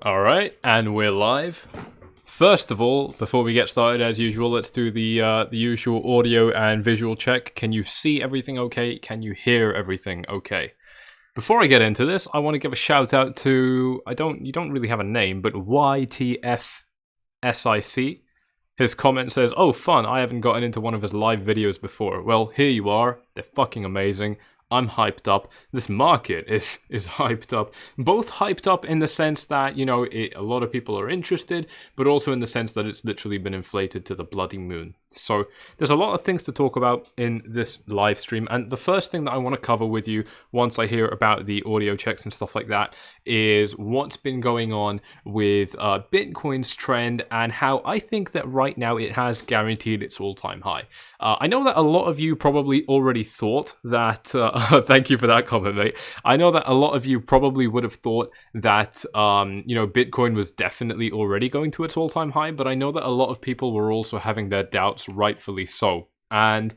All right, and we're live. First of all, before we get started, as usual, let's do the usual audio and visual check. Can you see everything okay? Can you hear everything okay? Before I get into this, I want to give a shout out to you don't really have a name, but YTFSIC. His comment says, "Oh, fun! I haven't gotten into one of his live videos before." Well, here you are. They're fucking amazing. I'm hyped up. This market is hyped up. Both hyped up in the sense that, you know, a lot of people are interested, but also in the sense that it's literally been inflated to the bloody moon. So there's a lot of things to talk about in this live stream. And the first thing that I want to cover with you once I hear about the audio checks and stuff like that is what's been going on with Bitcoin's trend and how I think that right now it has guaranteed its all-time high. I know that a lot of you probably already thought that, thank you for that comment, mate. I know that a lot of you probably would have thought that, you know, Bitcoin was definitely already going to its all-time high, but I know that a lot of people were also having their doubts, rightfully so. And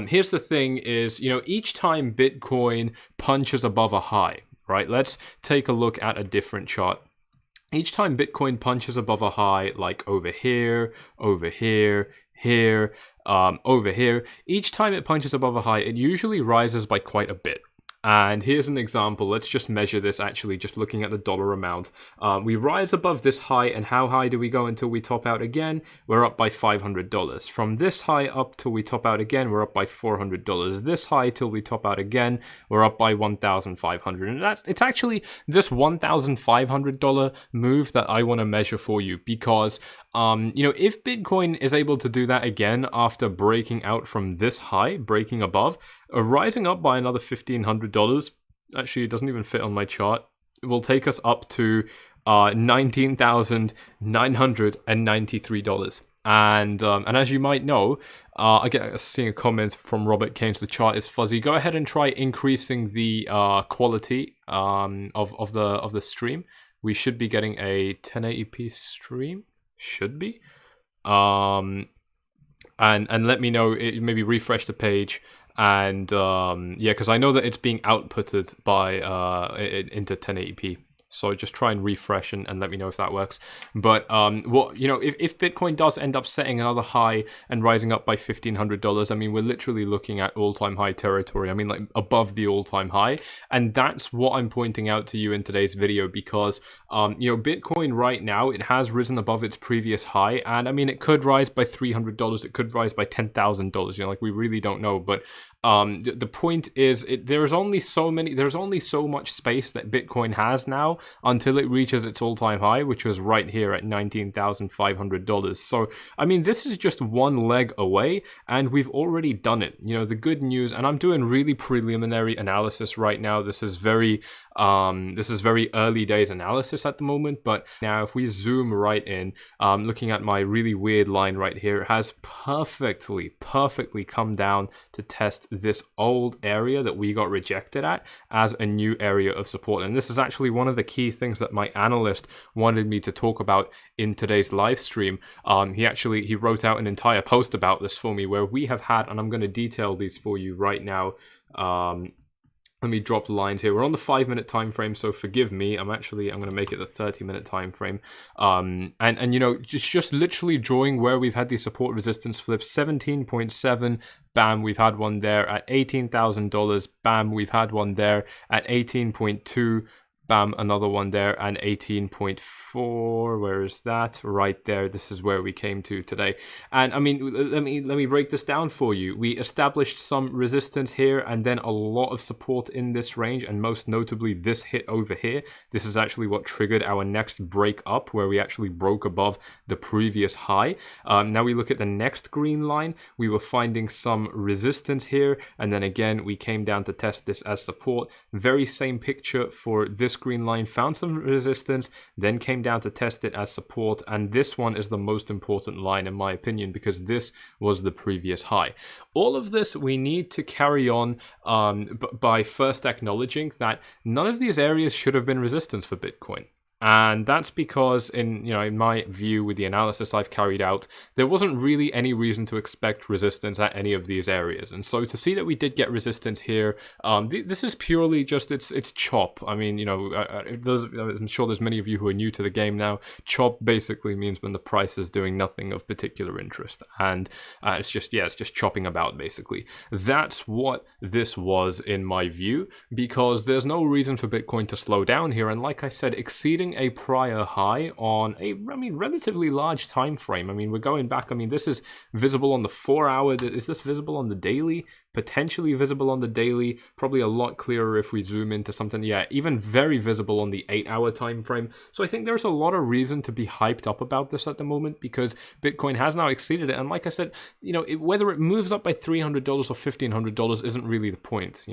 here's the thing is, you know, each time Bitcoin punches above a high, right? Let's take a look at a different chart. Each time Bitcoin punches above a high, like over here, over here, here, over here, each time it punches above a high, it usually rises by quite a bit. And here's an example. Let's just measure this actually, just looking at the dollar amount. We rise above this high, and how high do we go until we top out again? We're up by $500. From this high up till we top out again, we're up by $400. This high till we top out again, we're up by $1,500. And it's actually this $1,500 move that I want to measure for you because you know, if Bitcoin is able to do that again after breaking out from this high, breaking above, rising up by another $1,500, actually it doesn't even fit on my chart, it will take us up to $19,993. And as you might know, I get seeing a comment from Robert Keynes, the chart is fuzzy. Go ahead and try increasing the quality of the stream. We should be getting a 1080p stream. Should be. And let me know, maybe refresh the page and yeah, because I know that it's being outputted by into 1080p. So just try and refresh and let me know if that works. But what, you know, if Bitcoin does end up setting another high and rising up by $1,500, I mean, we're literally looking at all-time high territory. I mean, like above the all-time high, and that's what I'm pointing out to you in today's video because you know, Bitcoin right now, it has risen above its previous high, and I mean, it could rise by $300, it could rise by $10,000. You know, like we really don't know, but the point is, there's only so much space that Bitcoin has now until it reaches its all-time high, which was right here at $19,500. So, I mean, this is just one leg away, and we've already done it. You know, the good news, and I'm doing really preliminary analysis right now. This is very early days analysis at the moment, but now if we zoom right in, looking at my really weird line right here, it has perfectly come down to test this old area that we got rejected at as a new area of support. And this is actually one of the key things that my analyst wanted me to talk about in today's live stream. He wrote out an entire post about this for me where we have had, and I'm going to detail these for you right now. Let me drop the lines here. We're on the 5-minute time frame, so forgive me. I'm going to make it the 30-minute time frame. And you know, just literally drawing where we've had these support resistance flips. 17.7, bam, we've had one there at $18,000. Bam, we've had one there at 18.2. Bam, another one there, and 18.4. Where is that? Right there. This is where we came to today. And I mean, let me break this down for you. We established some resistance here, and then a lot of support in this range, and most notably this hit over here. This is actually what triggered our next break up, where we actually broke above the previous high. Now we look at the next green line. We were finding some resistance here, and then again we came down to test this as support. Very same picture for this green line, found some resistance, then came down to test it as support, and this one is the most important line in my opinion because this was the previous high. All of this we need to carry on by first acknowledging that none of these areas should have been resistance for Bitcoin. And that's because in my view, with the analysis I've carried out, there wasn't really any reason to expect resistance at any of these areas. And so to see that we did get resistance here, this is purely just it's chop. I mean, I'm sure there's many of you who are new to the game now. Chop basically means when the price is doing nothing of particular interest, and it's just chopping about basically. That's what this was in my view, because there's no reason for Bitcoin to slow down here. And like I said, exceeding a prior high on a relatively large time frame. I mean, we're going back. I mean, this is visible on the 4 hour. Is this visible on the daily? Potentially visible on the daily. Probably a lot clearer if we zoom into something. Yeah, even very visible on the 8 hour time frame. So I think there's a lot of reason to be hyped up about this at the moment, because Bitcoin has now exceeded it. And like I said, whether it moves up by $300 or $1,500 isn't really the point.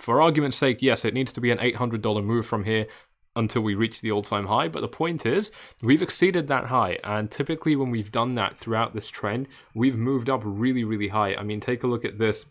For argument's sake, yes, it needs to be an $800 move from here until we reach the all-time high, but the point is we've exceeded that high, and typically when we've done that throughout this trend, we've moved up really, really high. I mean, take a look at this,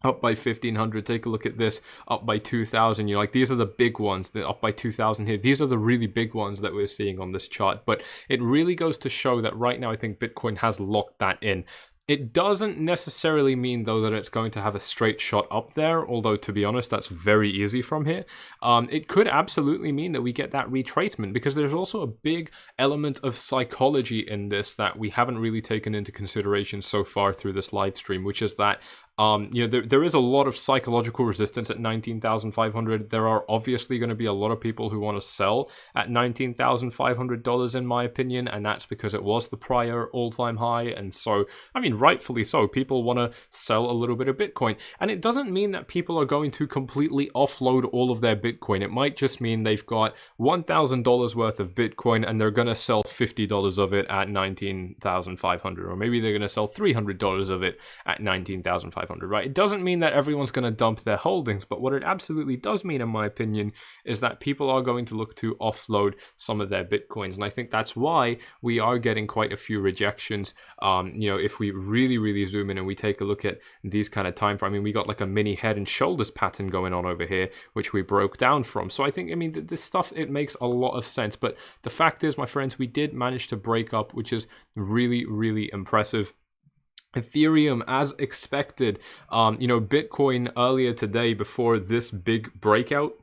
up by 1,500. Take a look at this, up by 2,000. These are the big ones. They're up by 2,000 here. These are the really big ones that we're seeing on this chart. But it really goes to show that right now I think Bitcoin has locked that in. It doesn't necessarily mean, though, that it's going to have a straight shot up there, although, to be honest, that's very easy from here. It could absolutely mean that we get that retracement, because there's also a big element of psychology in this that we haven't really taken into consideration so far through this live stream, which is that there is a lot of psychological resistance at 19,500. There are obviously going to be a lot of people who want to sell at $19,500 in my opinion, and that's because it was the prior all-time high. And so, I mean, rightfully so, people want to sell a little bit of Bitcoin. And it doesn't mean that people are going to completely offload all of their Bitcoin. It might just mean they've got $1,000 worth of Bitcoin and they're going to sell $50 of it at 19,500, or maybe they're going to sell $300 of it at 19,500. Right? It doesn't mean that everyone's going to dump their holdings, but what it absolutely does mean, in my opinion, is that people are going to look to offload some of their Bitcoins. And I think that's why we are getting quite a few rejections. If we really, really zoom in and we take a look at these kind of time frame, I mean, we got like a mini head and shoulders pattern going on over here, which we broke down from. So I think, this stuff, it makes a lot of sense. But the fact is, my friends, we did manage to break up, which is really, really impressive. Ethereum, as expected, Bitcoin earlier today, before this big breakout,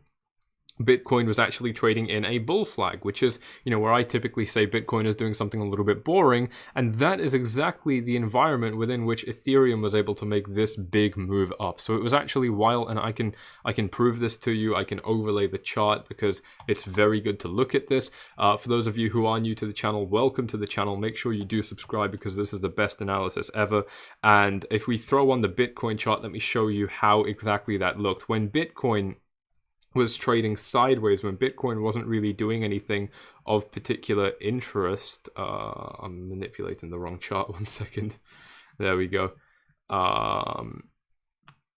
Bitcoin was actually trading in a bull flag, which is, where I typically say Bitcoin is doing something a little bit boring, and that is exactly the environment within which Ethereum was able to make this big move up. So it was actually wild, and I can prove this to you. I can overlay the chart because it's very good to look at this. For those of you who are new to the channel, welcome to the channel. Make sure you do subscribe because this is the best analysis ever. And if we throw on the Bitcoin chart, let me show you how exactly that looked. When Bitcoin was trading sideways, when Bitcoin wasn't really doing anything of particular interest. I'm manipulating the wrong chart. 1 second. There we go.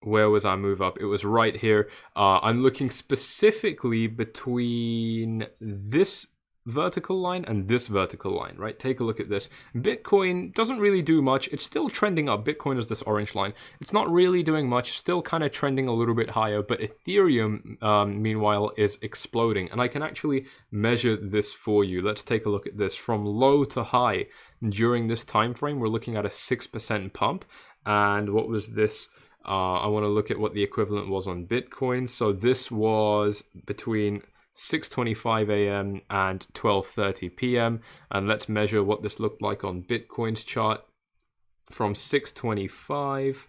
Where was our move up? It was right here. I'm looking specifically between this vertical line and this vertical line, right? Take a look at this. Bitcoin doesn't really do much. It's still trending up. Bitcoin is this orange line. It's not really doing much, still kind of trending a little bit higher, but Ethereum, meanwhile, is exploding. And I can actually measure this for you. Let's take a look at this. From low to high during this time frame, we're looking at a 6% pump. And what was this? I want to look at what the equivalent was on Bitcoin. So this was between 6:25 a.m. and 12:30 p.m. and let's measure what this looked like on Bitcoin's chart. From 6:25,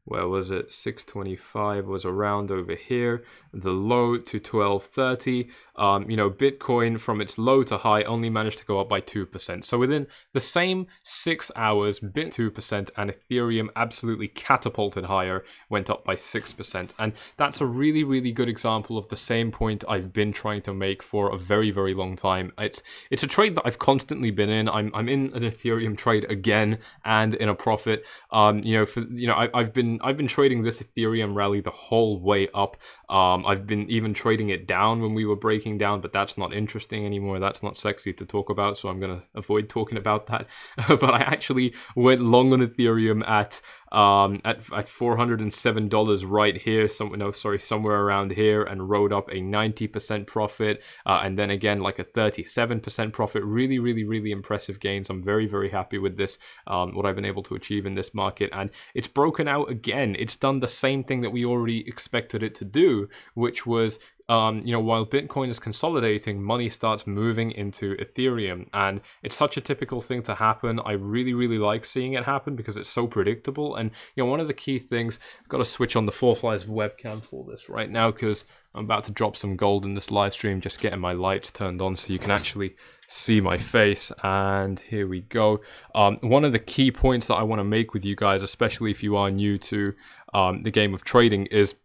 where was it? 6:25 was around over here. The low to 12:30. Bitcoin from its low to high only managed to go up by 2%. So within the same 6 hours, Bit 2% and Ethereum absolutely catapulted higher, went up by 6%. And that's a really, really good example of the same point I've been trying to make for a very, very long time. It's a trade that I've constantly been in. I'm in an Ethereum trade again and in a profit. I've been trading this Ethereum rally the whole way up. I've been even trading it down when we were breaking down, but that's not interesting anymore. That's not sexy to talk about, so I'm going to avoid talking about that. But I actually went long on Ethereum at at $407 right here, somewhere around here, and rode up a 90% profit, and then again like a 37% profit. Really, really, really impressive gains. I'm very, very happy with this, what I've been able to achieve in this market, and it's broken out again. It's done the same thing that we already expected it to do, which was while Bitcoin is consolidating, money starts moving into Ethereum, and it's such a typical thing to happen. I really, really like seeing it happen because it's so predictable. And one of the key things, I've got to switch on the FORFLIES webcam for this right now because I'm about to drop some gold in this live stream, just getting my lights turned on so you can actually see my face. And here we go. One of the key points that I want to make with you guys, especially if you are new to the game of trading, is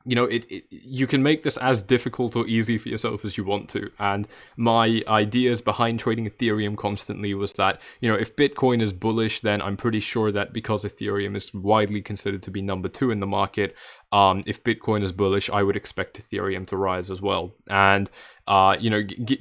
you can make this as difficult or easy for yourself as you want to. And my ideas behind trading Ethereum constantly was that, if Bitcoin is bullish, then I'm pretty sure that because Ethereum is widely considered to be number 2 in the market, if Bitcoin is bullish, I would expect Ethereum to rise as well. And,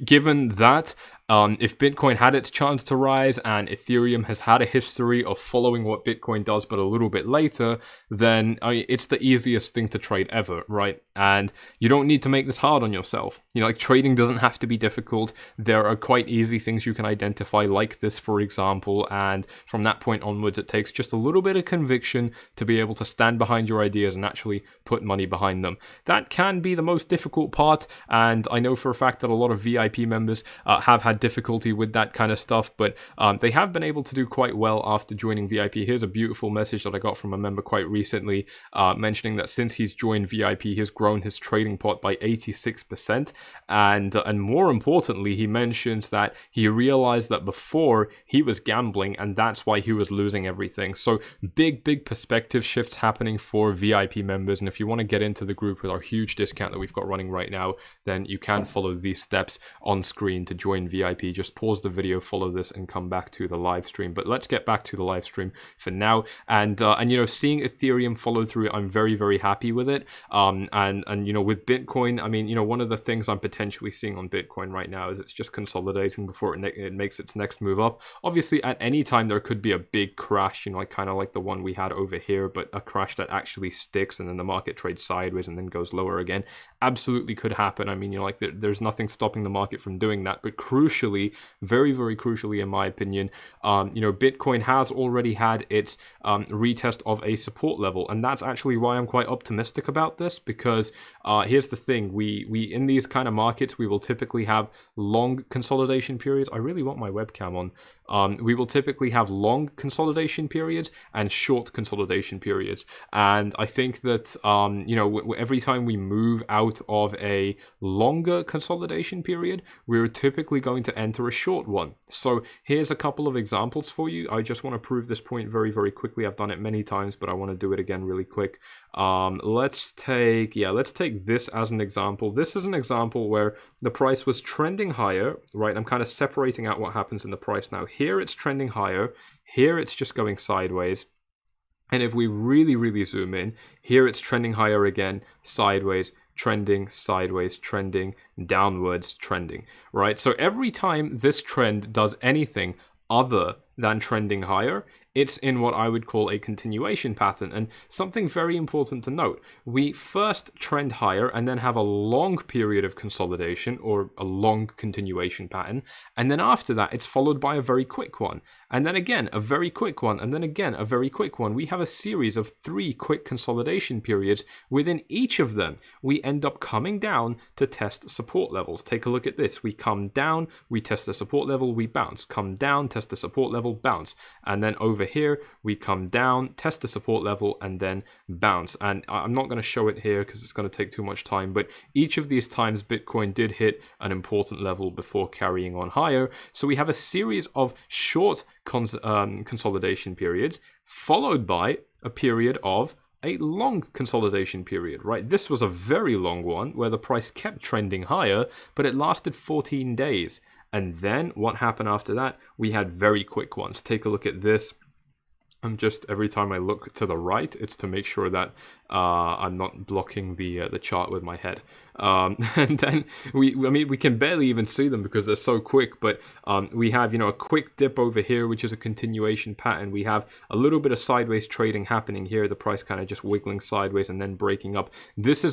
given that, if Bitcoin had its chance to rise and Ethereum has had a history of following what Bitcoin does but a little bit later, then it's the easiest thing to trade ever, right? And you don't need to make this hard on yourself. Trading doesn't have to be difficult. There are quite easy things you can identify, like this, for example, and from that point onwards, it takes just a little bit of conviction to be able to stand behind your ideas and actually put money behind them. That can be the most difficult part, and I know for a fact that a lot of VIP members have had difficulty with that kind of stuff, but they have been able to do quite well after joining VIP. Here's a beautiful message that I got from a member quite recently, mentioning that since he's joined VIP, he's grown his trading pot by 86%, and more importantly, he mentions that he realized that before he was gambling, and that's why he was losing everything. So big perspective shifts happening for VIP members, and if you want to get into the group with our huge discount that we've got running right now, then you can follow these steps on screen to join VIP. Just pause the video, follow this, and come back to the live stream. But let's get back to the live stream for now. And seeing Ethereum follow through, I'm very, very happy with it. And with Bitcoin, I mean, one of the things I'm potentially seeing on Bitcoin right now is it's just consolidating before it makes its next move up. Obviously, at any time there could be a big crash, kind of like the one we had over here, but a crash that actually sticks and then the market trades sideways and then goes lower again. Absolutely could happen. I mean, there's nothing stopping the market from doing that. But crucially, very, very crucially, in my opinion, Bitcoin has already had its retest of a support level, and that's actually why I'm quite optimistic about this. Because here's the thing: we in these kind of markets, we will typically have long consolidation periods. I really want my webcam on. We will typically have long consolidation periods and short consolidation periods. And I think that, every time we move out of a longer consolidation period, we're typically going to enter a short one. So here's a couple of examples for you. I just want to prove this point very, very quickly. I've done it many times, but I want to do it again really quick. Let's take this as an example. This is an example where the price was trending higher, right? I'm kind of separating out what happens in the price now. Here it's trending higher, here it's just going sideways. And if we really, really zoom in, here it's trending higher again, sideways, trending, sideways, trending, downwards, trending, right? So every time this trend does anything other than trending higher, it's in what I would call a continuation pattern. And something very important to note, we first trend higher and then have a long period of consolidation or a long continuation pattern. And then after that, it's followed by a very quick one. And then again, a very quick one. And then again, a very quick one. We have a series of 3 quick consolidation periods. Within each of them, we end up coming down to test support levels. Take a look at this. We come down, we test the support level, we bounce. Come down, test the support level, bounce. And then over here, we come down, test the support level, and then bounce. And I'm not going to show it here because it's going to take too much time, but each of these times Bitcoin did hit an important level before carrying on higher. So we have a series of short consolidation periods followed by a period of a long consolidation period, right? This was a very long one where the price kept trending higher, but it lasted 14 days. And then what happened after that? We had very quick ones. Take a look at this. I'm just, every time I look to the right, it's to make sure that I'm not blocking the chart with my head. And then I mean, we can barely even see them because they're so quick, but we have, a quick dip over here, which is a continuation pattern. We have a little bit of sideways trading happening here, the price kind of just wiggling sideways and then breaking up. These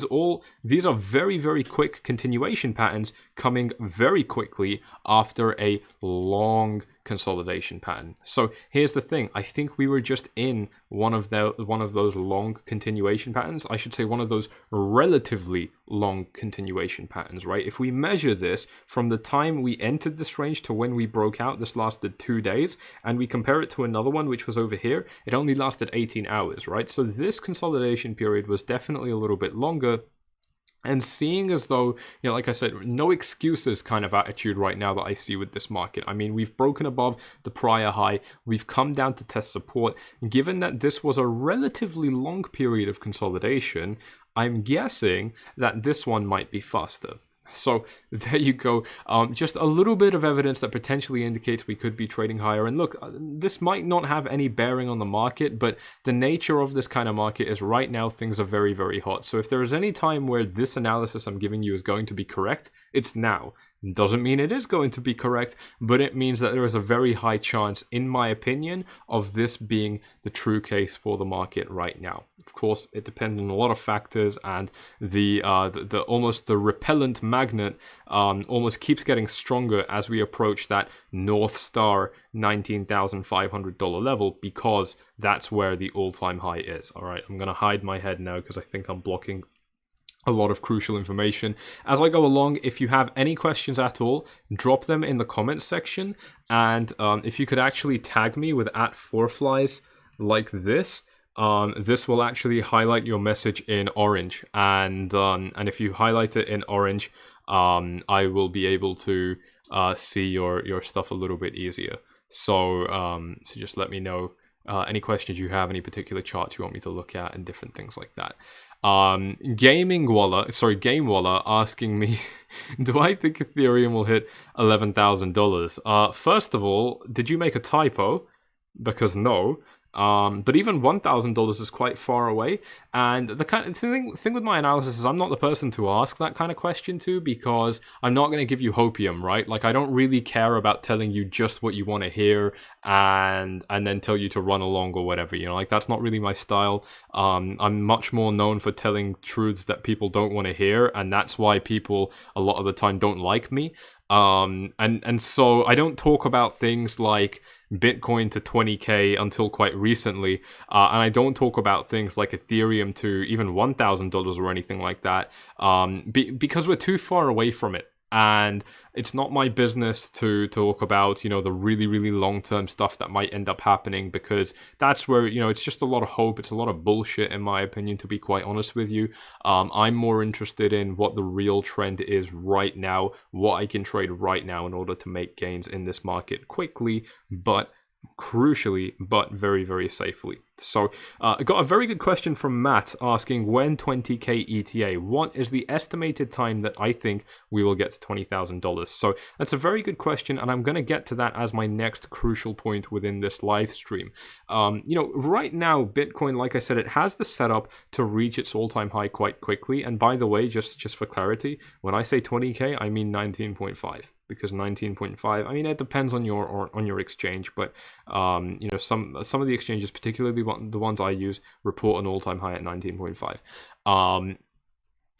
are very, very quick continuation patterns coming very quickly after a long consolidation pattern. So here's the thing, I think we were just in one of those long continuation patterns. I should say one of those relatively long continuation patterns, right? If we measure this from the time we entered this range to when we broke out, this lasted 2 days, and we compare it to another one which was over here, it only lasted 18 hours, right? So this consolidation period was definitely a little bit longer. And seeing as though, like I said, no excuses kind of attitude right now that I see with this market. I mean, we've broken above the prior high. We've come down to test support. Given that this was a relatively long period of consolidation, I'm guessing that this one might be faster. So there you go. Just a little bit of evidence that potentially indicates we could be trading higher. And look, this might not have any bearing on the market, but the nature of this kind of market is right now things are very, very hot. So if there is any time where this analysis I'm giving you is going to be correct, it's now. Doesn't mean it is going to be correct, but it means that there is a very high chance, in my opinion, of this being the true case for the market right now. Of course, it depends on a lot of factors, and the almost the repellent magnet almost keeps getting stronger as we approach that North Star $19,500 level, because that's where the all-time high is. All right, I'm gonna hide my head now because I think I'm blocking a lot of crucial information. As I go along, if you have any questions at all, drop them in the comments section. And if you could actually tag me with @FORFLIES like this, this will actually highlight your message in orange. And if you highlight it in orange, I will be able to see your stuff a little bit easier. So just let me know any questions you have, any particular charts you want me to look at, and different things like that. Game Walla asking me, do I think Ethereum will hit $11,000? First of all, did you make a typo? Because no. But even $1,000 is quite far away. And the kind of thing with my analysis is I'm not the person to ask that kind of question to, because I'm not going to give you hopium, right? Like, I don't really care about telling you just what you want to hear and then tell you to run along or whatever, like that's not really my style. I'm much more known for telling truths that people don't want to hear, and that's why people a lot of the time don't like me. And so I don't talk about things like Bitcoin to 20K until quite recently, and I don't talk about things like Ethereum to even $1,000 or anything like that, because we're too far away from it. And it's not my business to talk about, the really, really long-term stuff that might end up happening, because that's where, it's just a lot of hope. It's a lot of bullshit, in my opinion, to be quite honest with you. I'm more interested in what the real trend is right now, what I can trade right now in order to make gains in this market quickly, but crucially, but very, very safely. So I got a very good question from Matt asking, when 20K ETA, what is the estimated time that I think we will get to $20,000? So that's a very good question, and I'm going to get to that as my next crucial point within this live stream. Right now, Bitcoin, like I said, it has the setup to reach its all-time high quite quickly. And by the way, just for clarity, when I say 20K, I mean 19.5. Because 19.5, I mean, it depends on your exchange, but some of the exchanges, particularly the ones I use, report an all-time high at 19.5.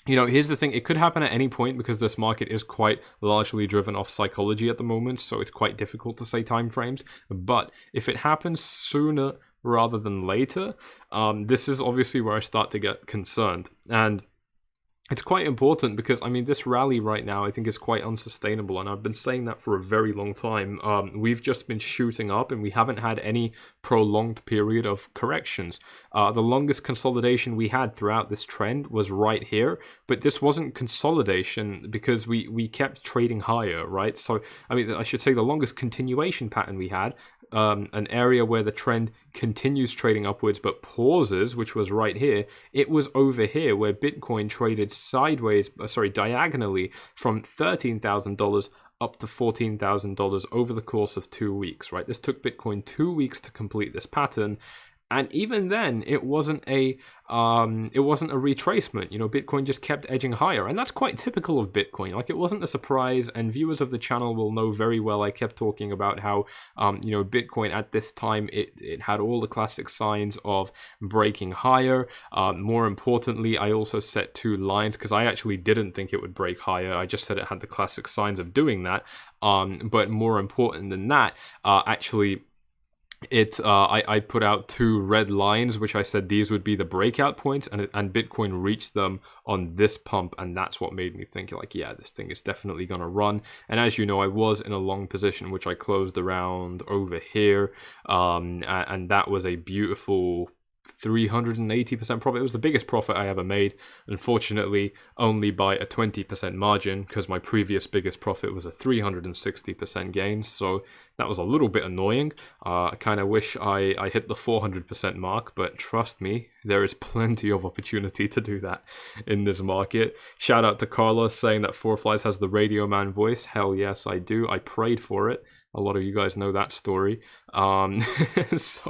Here's the thing, it could happen at any point because this market is quite largely driven off psychology at the moment, so it's quite difficult to say timeframes. But if it happens sooner rather than later, this is obviously where I start to get concerned. And it's quite important because, I mean, this rally right now I think is quite unsustainable, and I've been saying that for a very long time. We've just been shooting up and we haven't had any prolonged period of corrections. The longest consolidation we had throughout this trend was right here, but this wasn't consolidation because we kept trading higher, right? So, I mean, I should say the longest continuation pattern we had, an area where the trend continues trading upwards but pauses, which was right here. It was over here where Bitcoin traded diagonally from $13,000 up to $14,000 over the course of 2 weeks, right? This took Bitcoin 2 weeks to complete this pattern. And even then, it wasn't a retracement. You know, Bitcoin just kept edging higher, and that's quite typical of Bitcoin. Like, it wasn't a surprise, and viewers of the channel will know very well. I kept talking about how you know, Bitcoin at this time, it had all the classic signs of breaking higher. More importantly, I also set 2 lines because I actually didn't think it would break higher. I just said it had the classic signs of doing that. But more important than that, actually, I put out 2 red lines, which I said these would be the breakout points, and Bitcoin reached them on this pump, and that's what made me think, like, yeah, this thing is definitely gonna run. And as you know, I was in a long position, which I closed around over here, and that was a beautiful 380% profit. It was the biggest profit I ever made, unfortunately only by a 20% margin, because my previous biggest profit was a 360% gain, so that was a little bit annoying. I kind of wish I hit the 400% mark, but trust me, there is plenty of opportunity to do that in this market. Shout out to Carlos saying that FORFLIES has the Radio Man voice. Hell yes, I do. I prayed for it. A lot of you guys know that story. That's,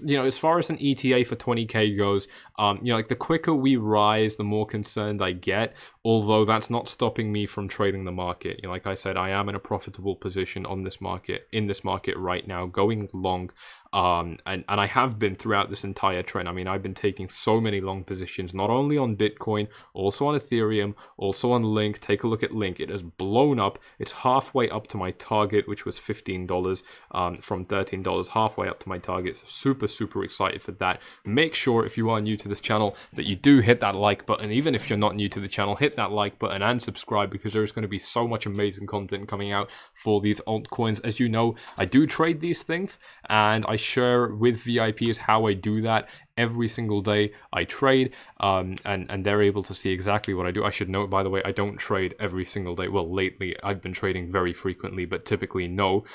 you know, as far as an ETA for 20k goes, you know, like, the quicker we rise, the more concerned I get, although that's not stopping me from trading the market. You know, like I said, I am in a profitable position on this market, in this market right now, going long. And I have been throughout this entire trend. I mean, I've been taking so many long positions, not only on Bitcoin, also on Ethereum, also on Link. Take a look at Link. It has blown up. It's halfway up to my target, which was $15, from $13, halfway up to my target. So super, super excited for that. Make sure, if you are new to this channel, that you do hit that like button. Even if you're not new to the channel, hit that like button and subscribe, because there's going to be so much amazing content coming out for these altcoins. As you know, I do trade these things, and I share with VIPs how I do that. Every single day I trade, and they're able to see exactly what I do. I should note, by the way, I don't trade every single day. Well, lately I've been trading very frequently, but typically no.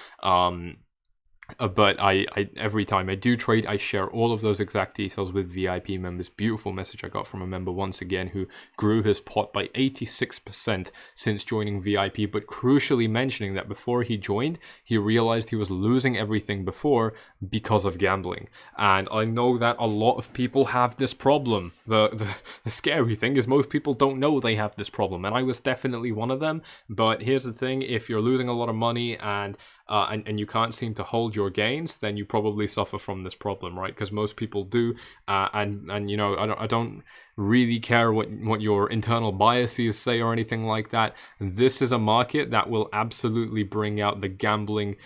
But I every time I do trade, I share all of those exact details with VIP members. Beautiful message I got from a member once again who grew his pot by 86% since joining VIP, but crucially mentioning that before he joined, he realized he was losing everything before because of gambling. And I know that a lot of people have this problem. The scary thing is most people don't know they have this problem, and I was definitely one of them. But here's the thing: if you're losing a lot of money and you can't seem to hold your gains, then you probably suffer from this problem, right? Because most people do, and you know, I don't really care what your internal biases say or anything like that. This is a market that will absolutely bring out the gambling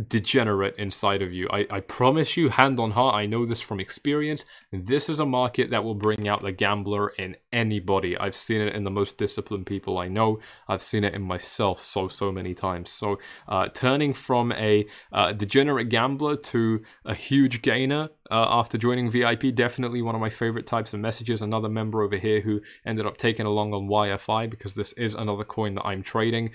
degenerate inside of you. I promise you, hand on heart, I know this from experience. This is a market that will bring out the gambler in anybody. I've seen it in the most disciplined people I know. I've seen it in myself so many times. So turning from a degenerate gambler to a huge gainer after joining VIP, definitely one of my favorite types of messages. Another member over here who ended up taking along on YFI, because this is another coin that I'm trading.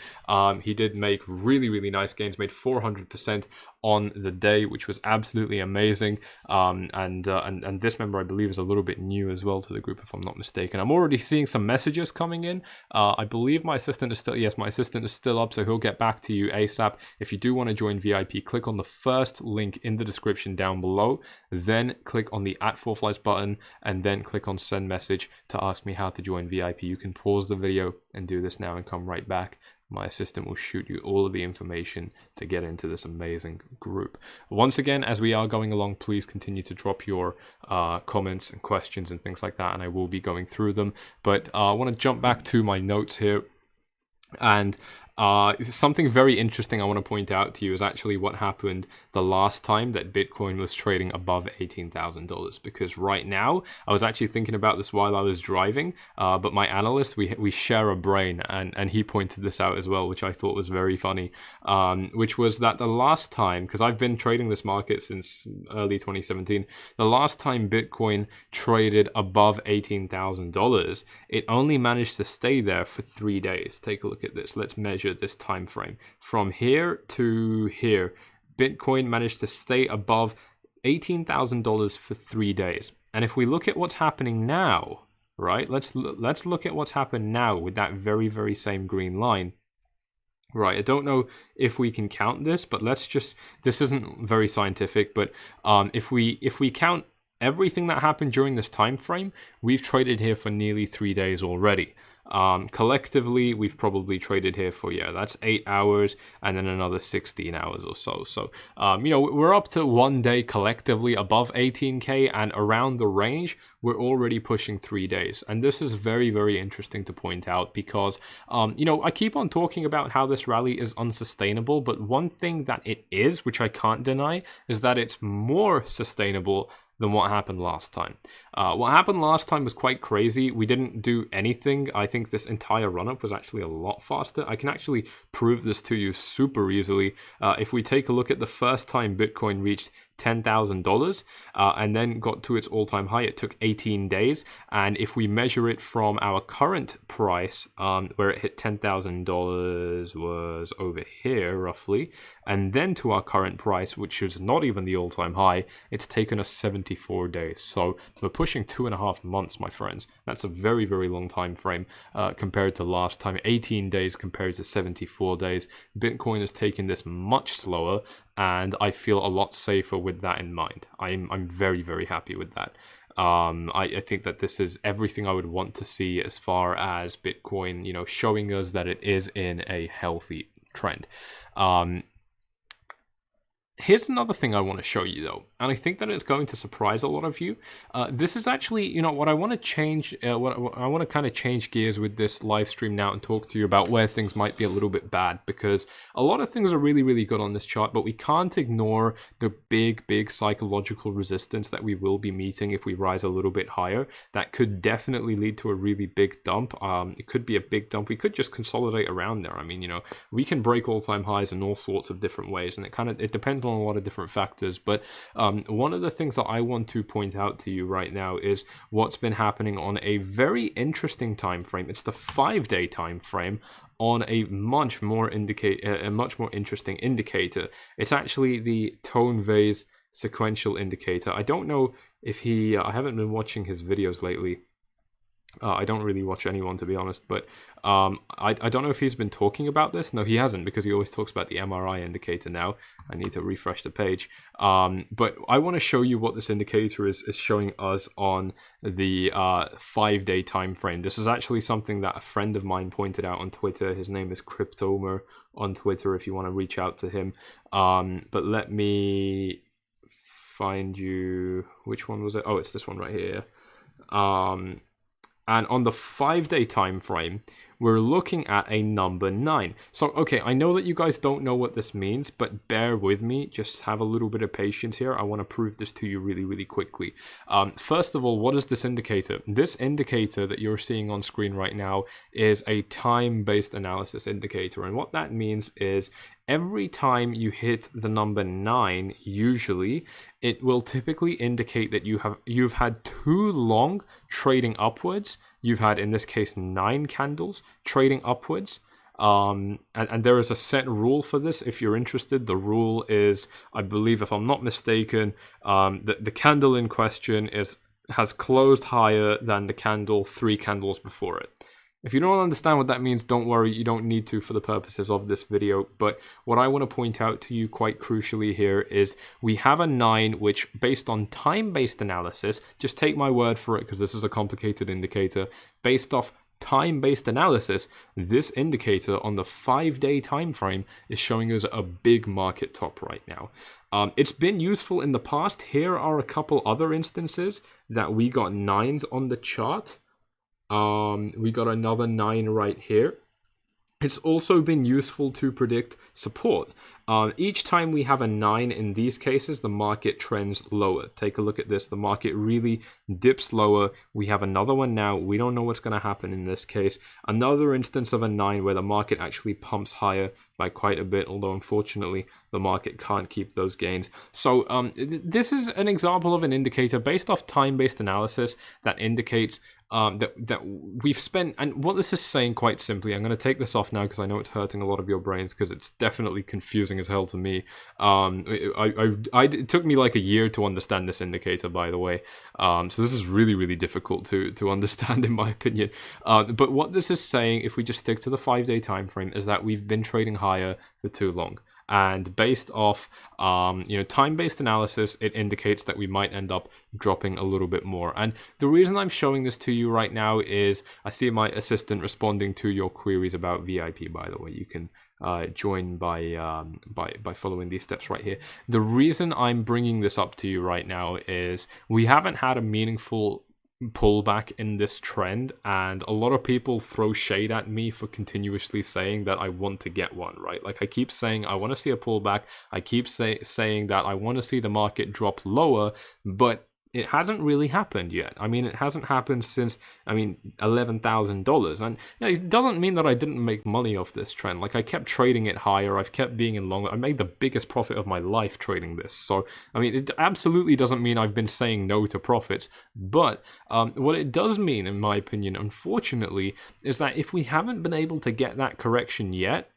He did make really nice gains, made 400% on the day, which was absolutely amazing. And this member, I believe, is a little bit new as well to the group, if I'm not mistaken. I'm already seeing some messages coming in. I believe my assistant is still, yes, my assistant is still up, so he'll get back to you ASAP. If you do want to join VIP, click on the first link in the description down below, then click on the @FORFLIES button, and then click on send message to ask me how to join VIP. You can pause the video and do this now and come right back. My assistant will shoot you all of the information to get into this amazing group. Once again, as we are going along, please continue to drop your comments and questions and things like that, and I will be going through them. But I want to jump back to my notes here. And something very interesting I want to point out to you is actually what happened the last time that Bitcoin was trading above $18,000. Because right now, I was actually thinking about this while I was driving, but my analyst, we share a brain, and he pointed this out as well, which I thought was very funny, which was that the last time, because I've been trading this market since early 2017, the last time Bitcoin traded above $18,000, it only managed to stay there for 3 days. Take a look at this. Let's measure this time frame from here to here. Bitcoin managed to stay above $18,000 for 3 days. And if we look at what's happening now, right, let's look at what's happened now with that very same green line. Right, I don't know if we can count this, but let's just, this isn't very scientific, but if we count everything that happened during this time frame, we've traded here for nearly 3 days already. Collectively, we've probably traded here for, yeah, that's 8 hours and then another 16 hours or so. So, you know, we're up to 1 day collectively above 18K, and around the range, we're already pushing 3 days. And this is very, very interesting to point out because, you know, I keep on talking about how this rally is unsustainable, but one thing that it is, which I can't deny, is that it's more sustainable than what happened last time. What happened last time was quite crazy. We didn't do anything. I think this entire run-up was actually a lot faster. I can actually prove this to you super easily. If we take a look at the first time Bitcoin reached $10,000 and then got to its all-time high, it took 18 days. And if we measure it from our current price, where it hit $10,000 was over here roughly, and then to our current price, which is not even the all-time high, it's taken us 74 days. So we're pushing 2.5 months, my friends. That's a very, very long time frame compared to last time. 18 days compared to 74 days. Bitcoin has taken this much slower, and I feel a lot safer with that in mind. I'm very, very happy with that. I think that this is everything I would want to see as far as Bitcoin, you know, showing us that it is in a healthy trend. Here's another thing I want to show you though, and I think that it's going to surprise a lot of you. This is actually, you know, what I want to change, what I want to kind of change gears with this live stream now and talk to you about where things might be a little bit bad, because a lot of things are really, really good on this chart, but we can't ignore the big, big psychological resistance that we will be meeting if we rise a little bit higher. That could definitely lead to a really big dump. It could be a big dump. We could just consolidate around there. I mean, you know, we can break all-time highs in all sorts of different ways, and it depends on a lot of different factors. But one of the things that I want to point out to you right now is what's been happening on a very interesting time frame. It's the 5-day time frame on a much more interesting indicator. It's actually the tone vase sequential indicator. I don't know if he I haven't been watching his videos lately. I don't really watch anyone, to be honest, but I don't know if he's been talking about this. No, he hasn't, because he always talks about the MRI indicator now. I need to refresh the page. But I want to show you what this indicator is showing us on the 5-day time frame. This is actually something that a friend of mine pointed out on Twitter. His name is Cryptomer on Twitter if you want to reach out to him. But let me find you. Which one was it? Oh, it's this one right here. And on the 5-day time frame, we're looking at a number 9. So, okay, I know that you guys don't know what this means, but bear with me. Just have a little bit of patience here. I want to prove this to you really, really quickly. First of all, what is this indicator? This indicator that you're seeing on screen right now is a time-based analysis indicator. And what that means is every time you hit the number 9, usually, it will typically indicate that you've had too long trading upwards. You've had, in this case, 9 candles trading upwards. And there is a set rule for this. If you're interested, the rule is, I believe, if I'm not mistaken, the candle in question has closed higher than the candle 3 candles before it. If you don't understand what that means, don't worry, you don't need to for the purposes of this video. But what I want to point out to you quite crucially here is we have a 9, which based on time-based analysis, just take my word for it because this is a complicated indicator, based off time-based analysis, this indicator on the 5-day time frame is showing us a big market top right now. It's been useful in the past. Here are a couple other instances that we got 9s on the chart. We got another 9 right here. It's also been useful to predict support. Each time we have a 9 in these cases, the market trends lower. Take a look at this. The market really dips lower. We have another one now. We don't know what's going to happen in this case. Another instance of a 9 where the market actually pumps higher, by quite a bit, although unfortunately the market can't keep those gains. So this is an example of an indicator based off time-based analysis that indicates that we've spent, and what this is saying quite simply, I'm going to take this off now because I know it's hurting a lot of your brains because it's definitely confusing as hell to me. It took me like a year to understand this indicator, by the way. So this is really, really difficult to understand in my opinion. But what this is saying, if we just stick to the 5-day time frame, is that we've been trading higher for too long. And based off, time-based analysis, it indicates that we might end up dropping a little bit more. And the reason I'm showing this to you right now is I see my assistant responding to your queries about VIP. By the way, you can join by following these steps right here. The reason I'm bringing this up to you right now is we haven't had a meaningful pullback in this trend, and a lot of people throw shade at me for continuously saying that I want to get one, right? Like I keep saying I want to see a pullback, I keep saying that I want to see the market drop lower, but it hasn't really happened yet. I mean, it hasn't happened since, $11,000. And it doesn't mean that I didn't make money off this trend. Like, I kept trading it higher. I've kept being in longer. I made the biggest profit of my life trading this. So, it absolutely doesn't mean I've been saying no to profits. But what it does mean, in my opinion, unfortunately, is that if we haven't been able to get that correction yet,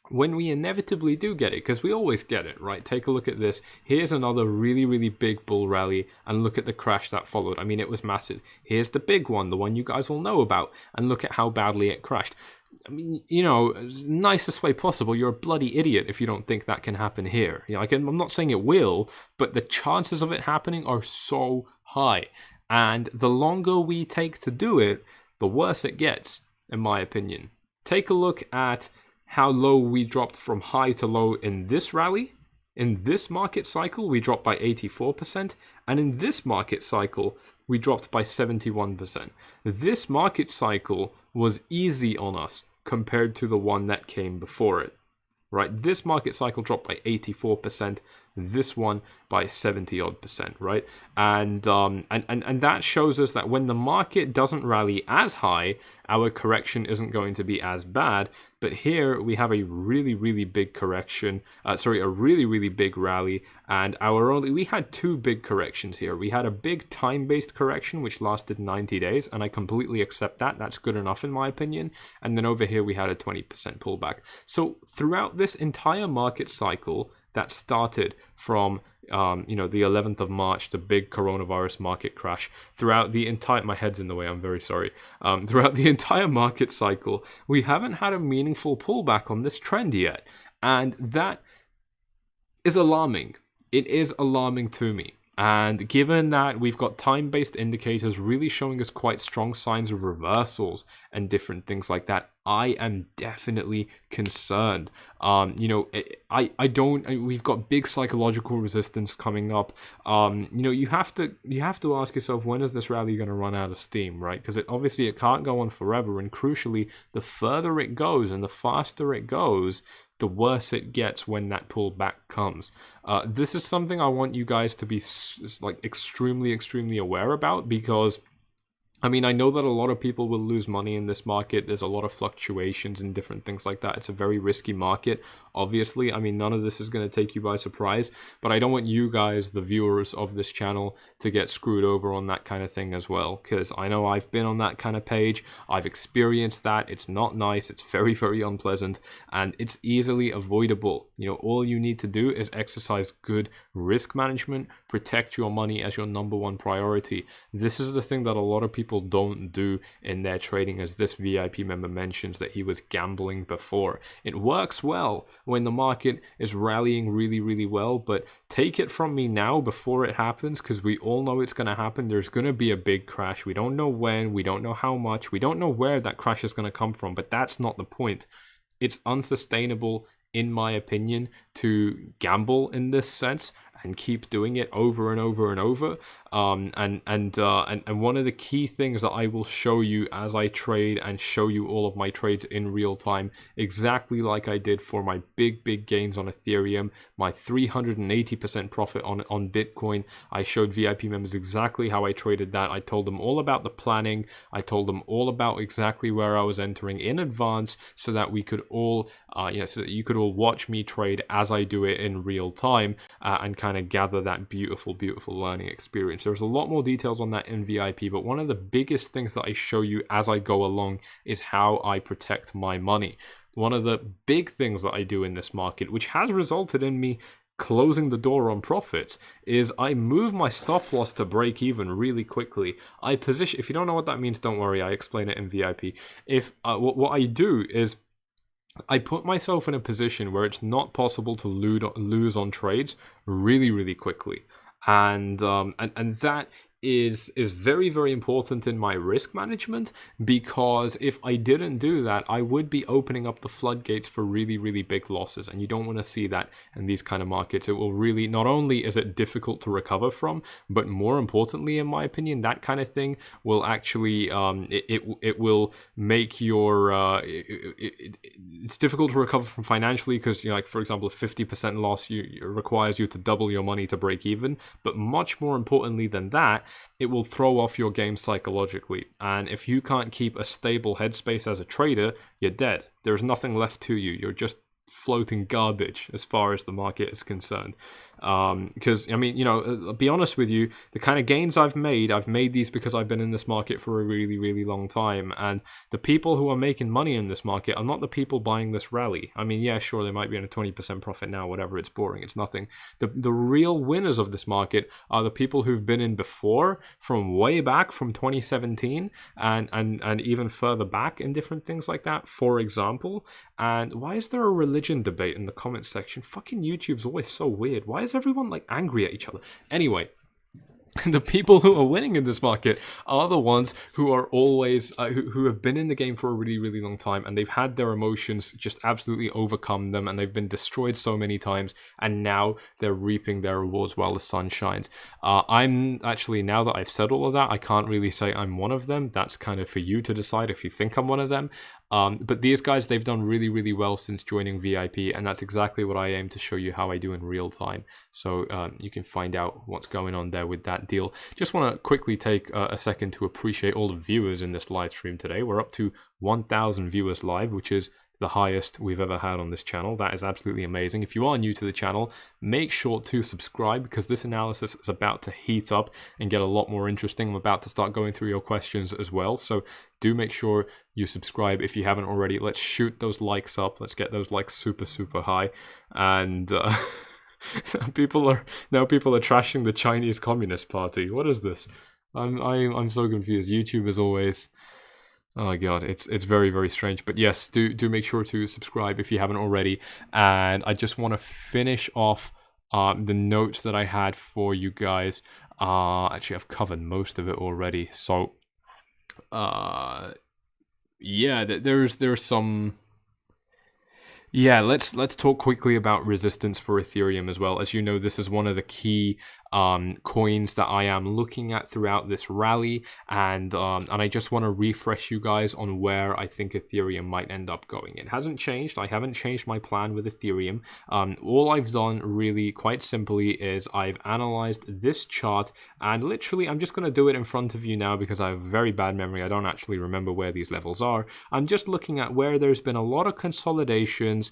when we inevitably do get it, because we always get it, right? Take a look at this. Here's another really, really big bull rally, and look at the crash that followed. It was massive. Here's the big one, the one you guys all know about, and look at how badly it crashed. Nicest way possible, you're a bloody idiot if you don't think that can happen here. I'm not saying it will, but the chances of it happening are so high. And the longer we take to do it, the worse it gets, in my opinion. Take a look at how low we dropped from high to low in this rally. In this market cycle, we dropped by 84%, and in this market cycle, we dropped by 71%. This market cycle was easy on us compared to the one that came before it, right? This market cycle dropped by 84%, this one by 70-odd%, right? And that shows us that when the market doesn't rally as high, our correction isn't going to be as bad. But here we have a really, really big correction, a really, really big rally, and we had two big corrections here. We had a big time-based correction, which lasted 90 days, and I completely accept that. That's good enough in my opinion. And then over here, we had a 20% pullback. So throughout this entire market cycle that started from the 11th of March, the big coronavirus market crash, throughout the entire, my head's in the way, I'm very sorry. Throughout the entire market cycle, we haven't had a meaningful pullback on this trend yet. And that is alarming. It is alarming to me. And given that we've got time-based indicators really showing us quite strong signs of reversals and different things like that, I am definitely concerned. We've got big psychological resistance coming up. You have to ask yourself, when is this rally going to run out of steam, right? Because obviously it can't go on forever. And crucially, the further it goes and the faster it goes, the worse it gets when that pullback comes. This is something I want you guys to be extremely, extremely aware about, because I know that a lot of people will lose money in this market. There's a lot of fluctuations and different things like that. It's a very risky market. Obviously, none of this is going to take you by surprise, but I don't want you guys, the viewers of this channel, to get screwed over on that kind of thing as well, because I know I've been on that kind of page. I've experienced that. It's not nice. It's very, very unpleasant, and it's easily avoidable. All you need to do is exercise good risk management, protect your money as your number one priority. This is the thing that a lot of people don't do in their trading, as this VIP member mentions that he was gambling before. It works well when the market is rallying really, really well, but take it from me now before it happens, because we all know it's going to happen. There's going to be a big crash. We don't know when, we don't know how much, we don't know where that crash is going to come from, but that's not the point. It's unsustainable, in my opinion, to gamble in this sense and keep doing it over and over and over. And one of the key things that I will show you as I trade and show you all of my trades in real time, exactly like I did for my big gains on Ethereum, my 380% profit on Bitcoin. I showed VIP members exactly how I traded that. I told them all about the planning. I told them all about exactly where I was entering in advance, so that we could all, so that you could all watch me trade as I do it in real time, and kind of gather that beautiful learning experience. There's a lot more details on that in VIP, but one of the biggest things that I show you as I go along is how I protect my money. One of the big things that I do in this market, which has resulted in me closing the door on profits, is I move my stop loss to break even really quickly. I position, if you don't know what that means, don't worry, I explain it in VIP. If what I do is I put myself in a position where it's not possible to lose on trades really quickly, and that is very important in my risk management, because if I didn't do that, I would be opening up the floodgates for really big losses, and you don't want to see that in these kind of markets. It will really, not only is it difficult to recover from, but more importantly, in my opinion, that kind of thing will actually it will make your it's difficult to recover from financially, because, you know, like, for example, a 50% loss requires you to double your money to break even. But much more importantly than that, it will throw off your game psychologically. And if you can't keep a stable headspace as a trader, you're dead. There's nothing left to you. You're just floating garbage as far as the market is concerned. Because, I mean, you know, I'll be honest with you, the kind of gains I've made these because I've been in this market for a really long time. And the people who are making money in this market are not the people buying this rally. I mean, yeah, sure, they might be in a 20% profit now, whatever, it's boring, it's nothing. The real winners of this market are the people who've been in before, from way back from 2017 and even further back in different things like that, for example. And why is there a religion debate in the comment section? Fucking YouTube's always so weird. Why is everyone like angry at each other? Anyway, the people who are winning in this market are the ones who are always who have been in the game for a really long time, and they've had their emotions just absolutely overcome them, and they've been destroyed so many times, and now they're reaping their rewards while the sun shines. I'm actually, now that I've said all of that, I can't really say I'm one of them. That's kind of for you to decide if you think I'm one of them. But these guys, they've done really well since joining VIP, and that's exactly what I aim to show you how I do in real time. So you can find out what's going on there with that deal. Just want to quickly take a second to appreciate all the viewers in this live stream today. We're up to 1,000 viewers live, which is the highest we've ever had on this channel. That is absolutely amazing. If you are new to the channel, make sure to subscribe, because this analysis is about to heat up and get a lot more interesting. I'm about to start going through your questions as well, so do make sure you subscribe if you haven't already. Let's shoot those likes up. Let's get those likes super high. And people are trashing the Chinese Communist Party. What is this? I'm so confused. YouTube is always, oh my god, it's very strange. But yes, do make sure to subscribe if you haven't already. And I just want to finish off the notes that I had for you guys. Actually, I've covered most of it already. So yeah, there's some. Yeah, let's talk quickly about resistance for Ethereum as well. As you know, this is one of the key coins that I am looking at throughout this rally, and I just want to refresh you guys on where I think Ethereum might end up going. It hasn't changed. I haven't changed my plan with Ethereum. All I've done, really quite simply, is I've analyzed this chart, and literally I'm just going to do it in front of you now because I have very bad memory. I don't actually remember where these levels are. I'm just looking at where there's been a lot of consolidations,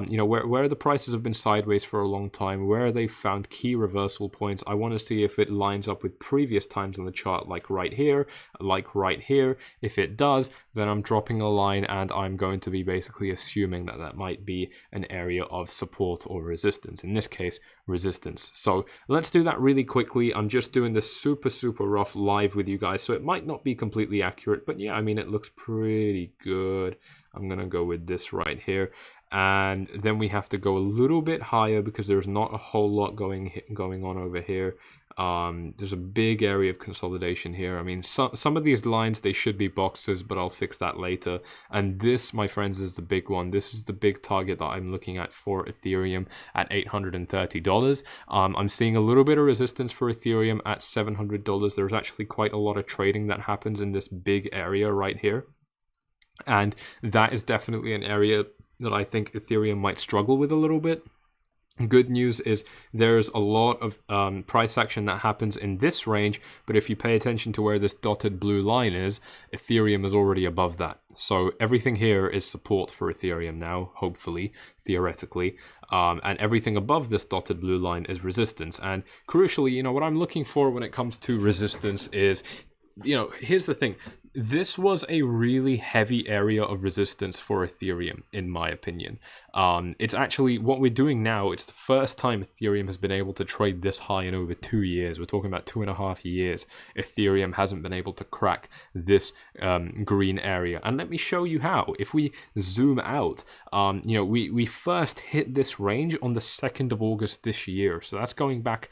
you know, where the prices have been sideways for a long time, where they've found key reversal points. I want to see if it lines up with previous times on the chart, like right here, like right here. If it does, then I'm dropping a line, and I'm going to be basically assuming that that might be an area of support or resistance. In this case, resistance. So let's do that really quickly. I'm just doing this super rough live with you guys, so it might not be completely accurate, but yeah, I mean, it looks pretty good. I'm gonna go with this right here, and then we have to go a little bit higher because there's not a whole lot going on over here. There's a big area of consolidation here. I mean, some of these lines, they should be boxes, but I'll fix that later. And this, my friends, is the big one. This is the big target that I'm looking at for Ethereum at $830. I'm seeing a little bit of resistance for Ethereum at $700. There's actually quite a lot of trading that happens in this big area right here. And that is definitely an area that I think Ethereum might struggle with a little bit. Good news is there's a lot of price action that happens in this range, but if you pay attention to where this dotted blue line is, Ethereum is already above that. So everything here is support for Ethereum now, hopefully, theoretically, and everything above this dotted blue line is resistance. And crucially, you know, what I'm looking for when it comes to resistance is, you know, here's the thing. This was a really heavy area of resistance for Ethereum, in my opinion. It's actually what we're doing now. It's the first time Ethereum has been able to trade this high in over 2 years. We're talking about 2.5 years. Ethereum hasn't been able to crack this green area. And let me show you how. If we zoom out, you know, we first hit this range on the 2nd of August this year. So that's going back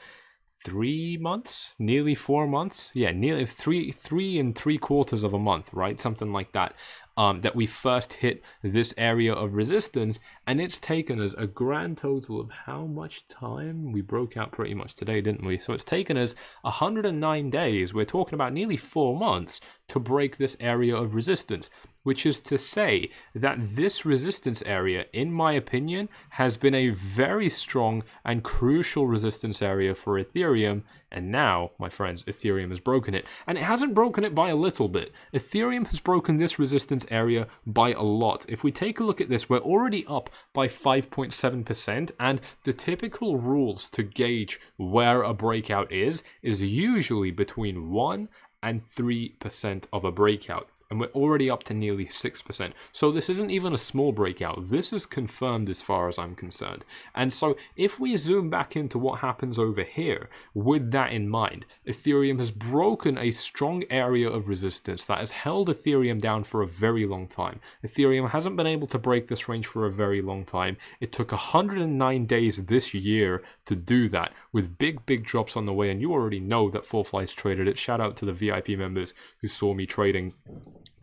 3 months, nearly 4 months. Yeah, nearly three and 3/4 of a month, right? Something like that. That we first hit this area of resistance, and it's taken us a grand total of how much time? We broke out pretty much today, didn't we? So it's taken us 109 days. We're talking about nearly 4 months to break this area of resistance, which is to say that this resistance area, in my opinion, has been a very strong and crucial resistance area for Ethereum. And now, my friends, Ethereum has broken it. And it hasn't broken it by a little bit. Ethereum has broken this resistance area by a lot. If we take a look at this, we're already up by 5.7%. And the typical rules to gauge where a breakout is usually between 1 and 3% of a breakout. And we're already up to nearly 6%. So this isn't even a small breakout. This is confirmed as far as I'm concerned. And so if we zoom back into what happens over here, with that in mind, Ethereum has broken a strong area of resistance that has held Ethereum down for a very long time. Ethereum hasn't been able to break this range for a very long time. It took 109 days this year to do that, with big drops on the way. And you already know that FORFLIES traded it. Shout out to the VIP members who saw me trading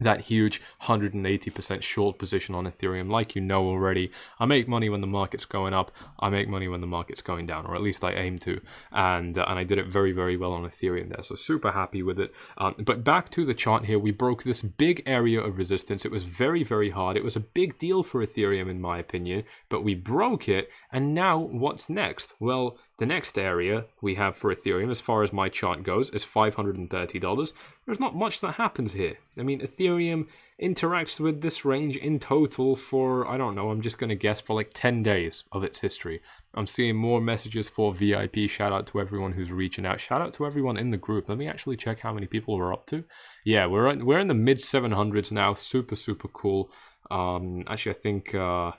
that huge 180% short position on Ethereum. Like you know already, I make money when the market's going up. I make money when the market's going down, or at least I aim to. And I did it very well on Ethereum there. So super happy with it. But back to the chart here, we broke this big area of resistance. It was very hard. It was a big deal for Ethereum in my opinion, but we broke it. And now what's next? Well, the next area we have for Ethereum, as far as my chart goes, is $530. There's not much that happens here. I mean, Ethereum interacts with this range in total for, I don't know, I'm just going to guess, for like 10 days of its history. I'm seeing more messages for VIP. Shout out to everyone who's reaching out. Shout out to everyone in the group. Let me actually check how many people we're up to. Yeah, we're in the mid 700s now. Super cool. Actually, I think... yeah,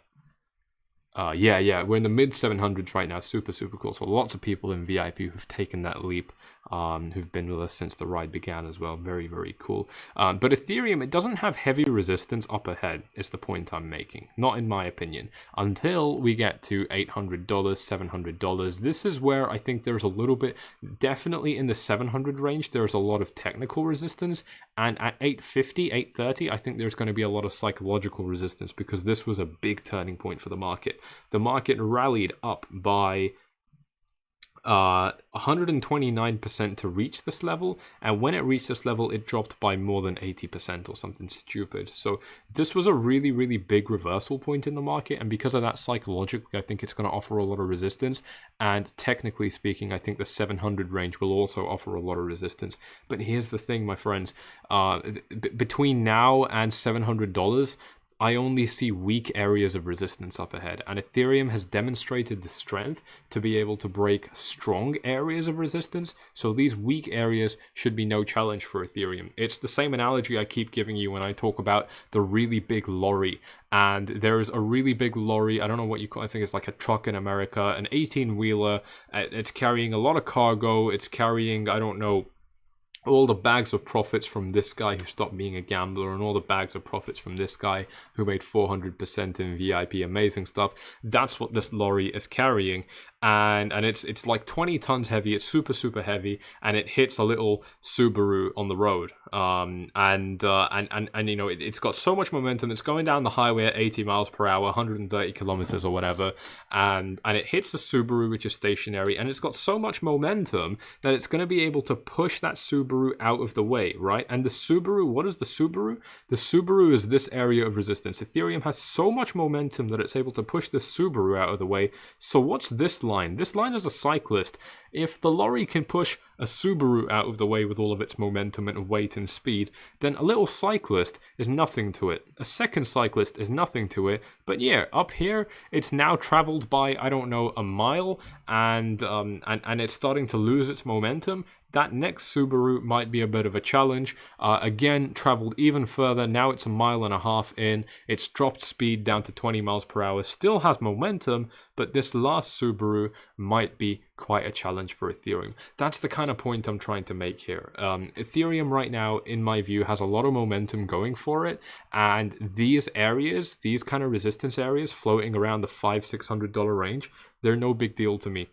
we're in the mid 700s right now. Super cool. So lots of people in VIP who've taken that leap, who've been with us since the ride began as well. Very cool. But Ethereum, it doesn't have heavy resistance up ahead, is the point I'm making. Not in my opinion. Until we get to $800, $700. This is where I think there's a little bit, definitely in the 700 range, there's a lot of technical resistance. And at 850, 830, I think there's going to be a lot of psychological resistance, because this was a big turning point for the market. The market rallied up by 129% to reach this level, and when it reached this level, it dropped by more than 80% or something stupid. So this was a really big reversal point in the market, and because of that, psychologically, I think it's going to offer a lot of resistance, and technically speaking, I think the 700 range will also offer a lot of resistance. But here's the thing, my friends, between now and $700, I only see weak areas of resistance up ahead, and Ethereum has demonstrated the strength to be able to break strong areas of resistance, so these weak areas should be no challenge for Ethereum. It's the same analogy I keep giving you when I talk about the really big lorry, and there's a really big lorry, I don't know what you call it, I think it's like a truck in America, an 18-wheeler, it's carrying a lot of cargo, it's carrying, I don't know, all the bags of profits from this guy who stopped being a gambler, and all the bags of profits from this guy who made 400% in VIP, amazing stuff. That's what this lorry is carrying, and it's like 20 tons heavy. It's super heavy, and it hits a little Subaru on the road. And you know, it's got so much momentum. It's going down the highway at 80 miles per hour, 130 kilometers or whatever, and it hits a Subaru which is stationary, and it's got so much momentum that it's going to be able to push that Subaru out of the way, right? And the Subaru, what is the Subaru? The Subaru is this area of resistance. Ethereum has so much momentum that it's able to push this Subaru out of the way. So what's this line? This line is a cyclist. If the lorry can push a Subaru out of the way with all of its momentum and weight and speed, then a little cyclist is nothing to it. A second cyclist is nothing to it. But yeah, up here, it's now traveled by, I don't know, a mile, and it's starting to lose its momentum. That next Subaru might be a bit of a challenge. Again, traveled even further. Now it's a mile and a half in. It's dropped speed down to 20 miles per hour. Still has momentum, but this last Subaru might be quite a challenge for Ethereum. That's the kind of point I'm trying to make here. Ethereum right now, in my view, has a lot of momentum going for it. And these areas, these kind of resistance areas floating around the $500-600 range, they're no big deal to me.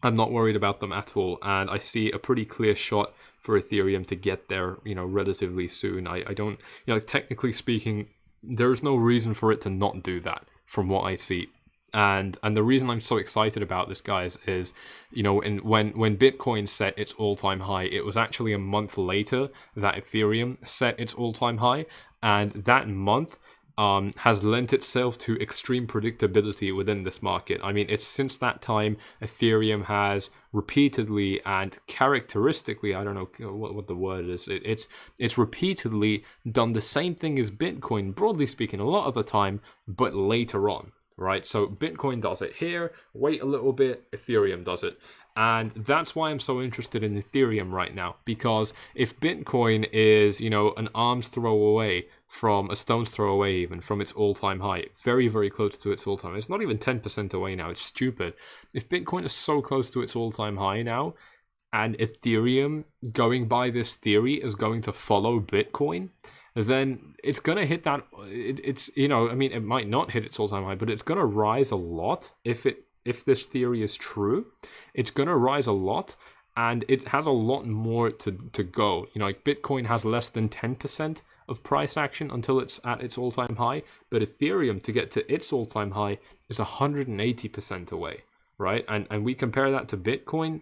I'm not worried about them at all, and I see a pretty clear shot for Ethereum to get there, you know, relatively soon. I don't, you know, technically speaking, there's no reason for it to not do that from what I see. And the reason I'm so excited about this, guys, is, you know, when Bitcoin set its all-time high, it was actually a month later that Ethereum set its all-time high, and that month has lent itself to extreme predictability within this market. I mean, it's since that time Ethereum has repeatedly and characteristically, I don't know what the word is, it's repeatedly done the same thing as Bitcoin, broadly speaking, a lot of the time, but later on, right? So Bitcoin does it here, wait a little bit, Ethereum does it. And that's why I'm so interested in Ethereum right now, because if Bitcoin is, you know, an arm's throw away from a stone's throw away even from its all-time high, very close to its all-time, it's not even 10% away now, it's stupid. If Bitcoin is so close to its all-time high now, and Ethereum, going by this theory, is going to follow Bitcoin, then it's going to hit that, it's, you know, I mean, it might not hit its all-time high, but it's going to rise a lot if this theory is true. It's going to rise a lot, and it has a lot more to go. You know, like Bitcoin has less than 10% of price action until it's at its all-time high, but Ethereum, to get to its all-time high, is 180% away, right? And we compare that to Bitcoin.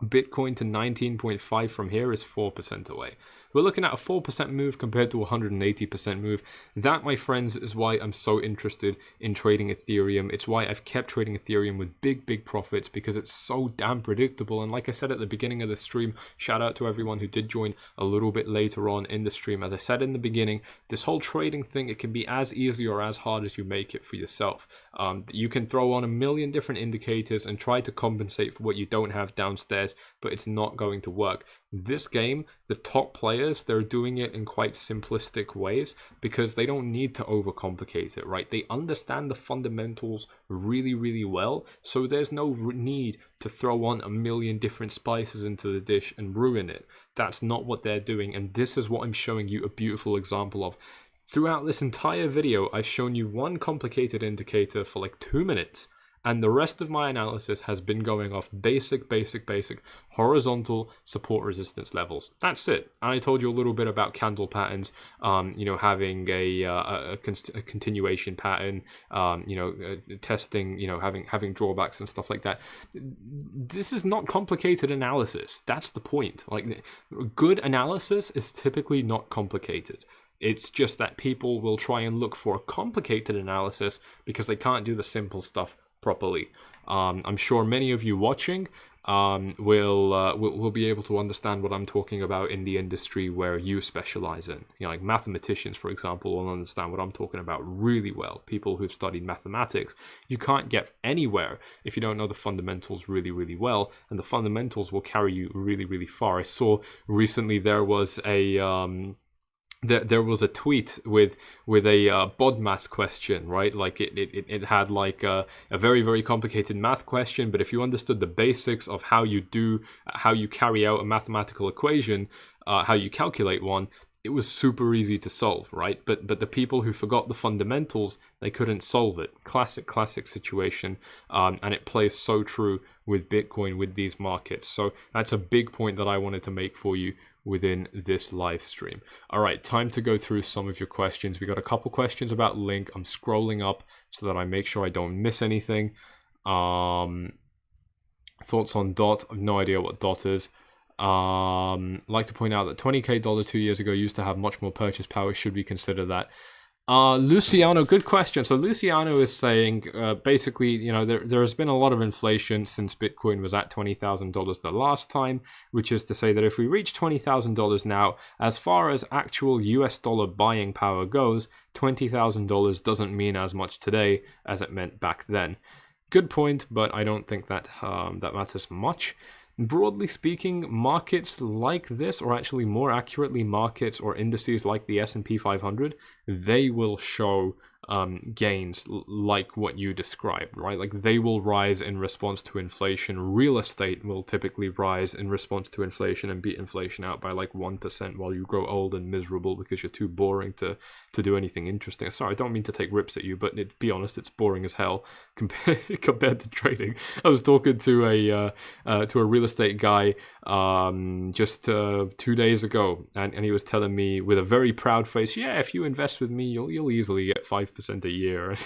Bitcoin to 19.5 from here is 4% away. We're looking at a 4% move compared to a 180% move. That, my friends, is why I'm so interested in trading Ethereum. It's why I've kept trading Ethereum with big profits, because it's so damn predictable. And like I said at the beginning of the stream, shout out to everyone who did join a little bit later on in the stream. As I said in the beginning, this whole trading thing, it can be as easy or as hard as you make it for yourself. You can throw on a million different indicators and try to compensate for what you don't have downstairs, but it's not going to work. This game, the top players, they're doing it in quite simplistic ways because they don't need to overcomplicate it, right? They understand the fundamentals really well, so there's no need to throw on a million different spices into the dish and ruin it. That's not what they're doing, and this is what I'm showing you a beautiful example of. Throughout this entire video, I've shown you one complicated indicator for like 2 minutes, and the rest of my analysis has been going off basic horizontal support resistance levels. That's it. And I told you a little bit about candle patterns, you know, having a continuation pattern, you know, testing, you know, having drawbacks and stuff like that. This is not complicated analysis. That's the point. Like, good analysis is typically not complicated. It's just that people will try and look for a complicated analysis because they can't do the simple stuff properly. I'm sure many of you watching will be able to understand what I'm talking about in the industry where you specialize in. You know, like mathematicians, for example, will understand what I'm talking about really well. People who've studied mathematics. You can't get anywhere if you don't know the fundamentals really well, and the fundamentals will carry you really far. I saw recently there was a there was a tweet with a BODMAS question, right? Like it had like a very, very complicated math question, but if you understood the basics of how you carry out a mathematical equation, how you calculate one, it was super easy to solve, right? But the people who forgot the fundamentals, they couldn't solve it. Classic situation, and it plays so true with Bitcoin, with these markets. So that's a big point that I wanted to make for you within this live stream. All right, time to go through some of your questions. We got a couple questions about Link. I'm scrolling up so that I make sure I don't miss anything. Thoughts on DOT? I have no idea what DOT is. Like to point out that $20K 2 years ago used to have much more purchase power. Should we consider that? Luciano, good question. So Luciano is saying, basically, you know, there has been a lot of inflation since Bitcoin was at $20,000 the last time, which is to say that if we reach $20,000 now, as far as actual US dollar buying power goes, $20,000 doesn't mean as much today as it meant back then. Good point, but I don't think that that matters much. Broadly speaking, markets like this, or actually more accurately, markets or indices like the S&P 500, they will show gains like what you described, right? Like they will rise in response to inflation. Real estate will typically rise in response to inflation and beat inflation out by like 1% while you grow old and miserable because you're too boring to do anything interesting. Sorry, I don't mean to take rips at you, but to be honest, it's boring as hell compared to trading. I was talking to a real estate guy just 2 days ago, and he was telling me with a very proud face, yeah, if you invest with me, you'll easily get 5% a year.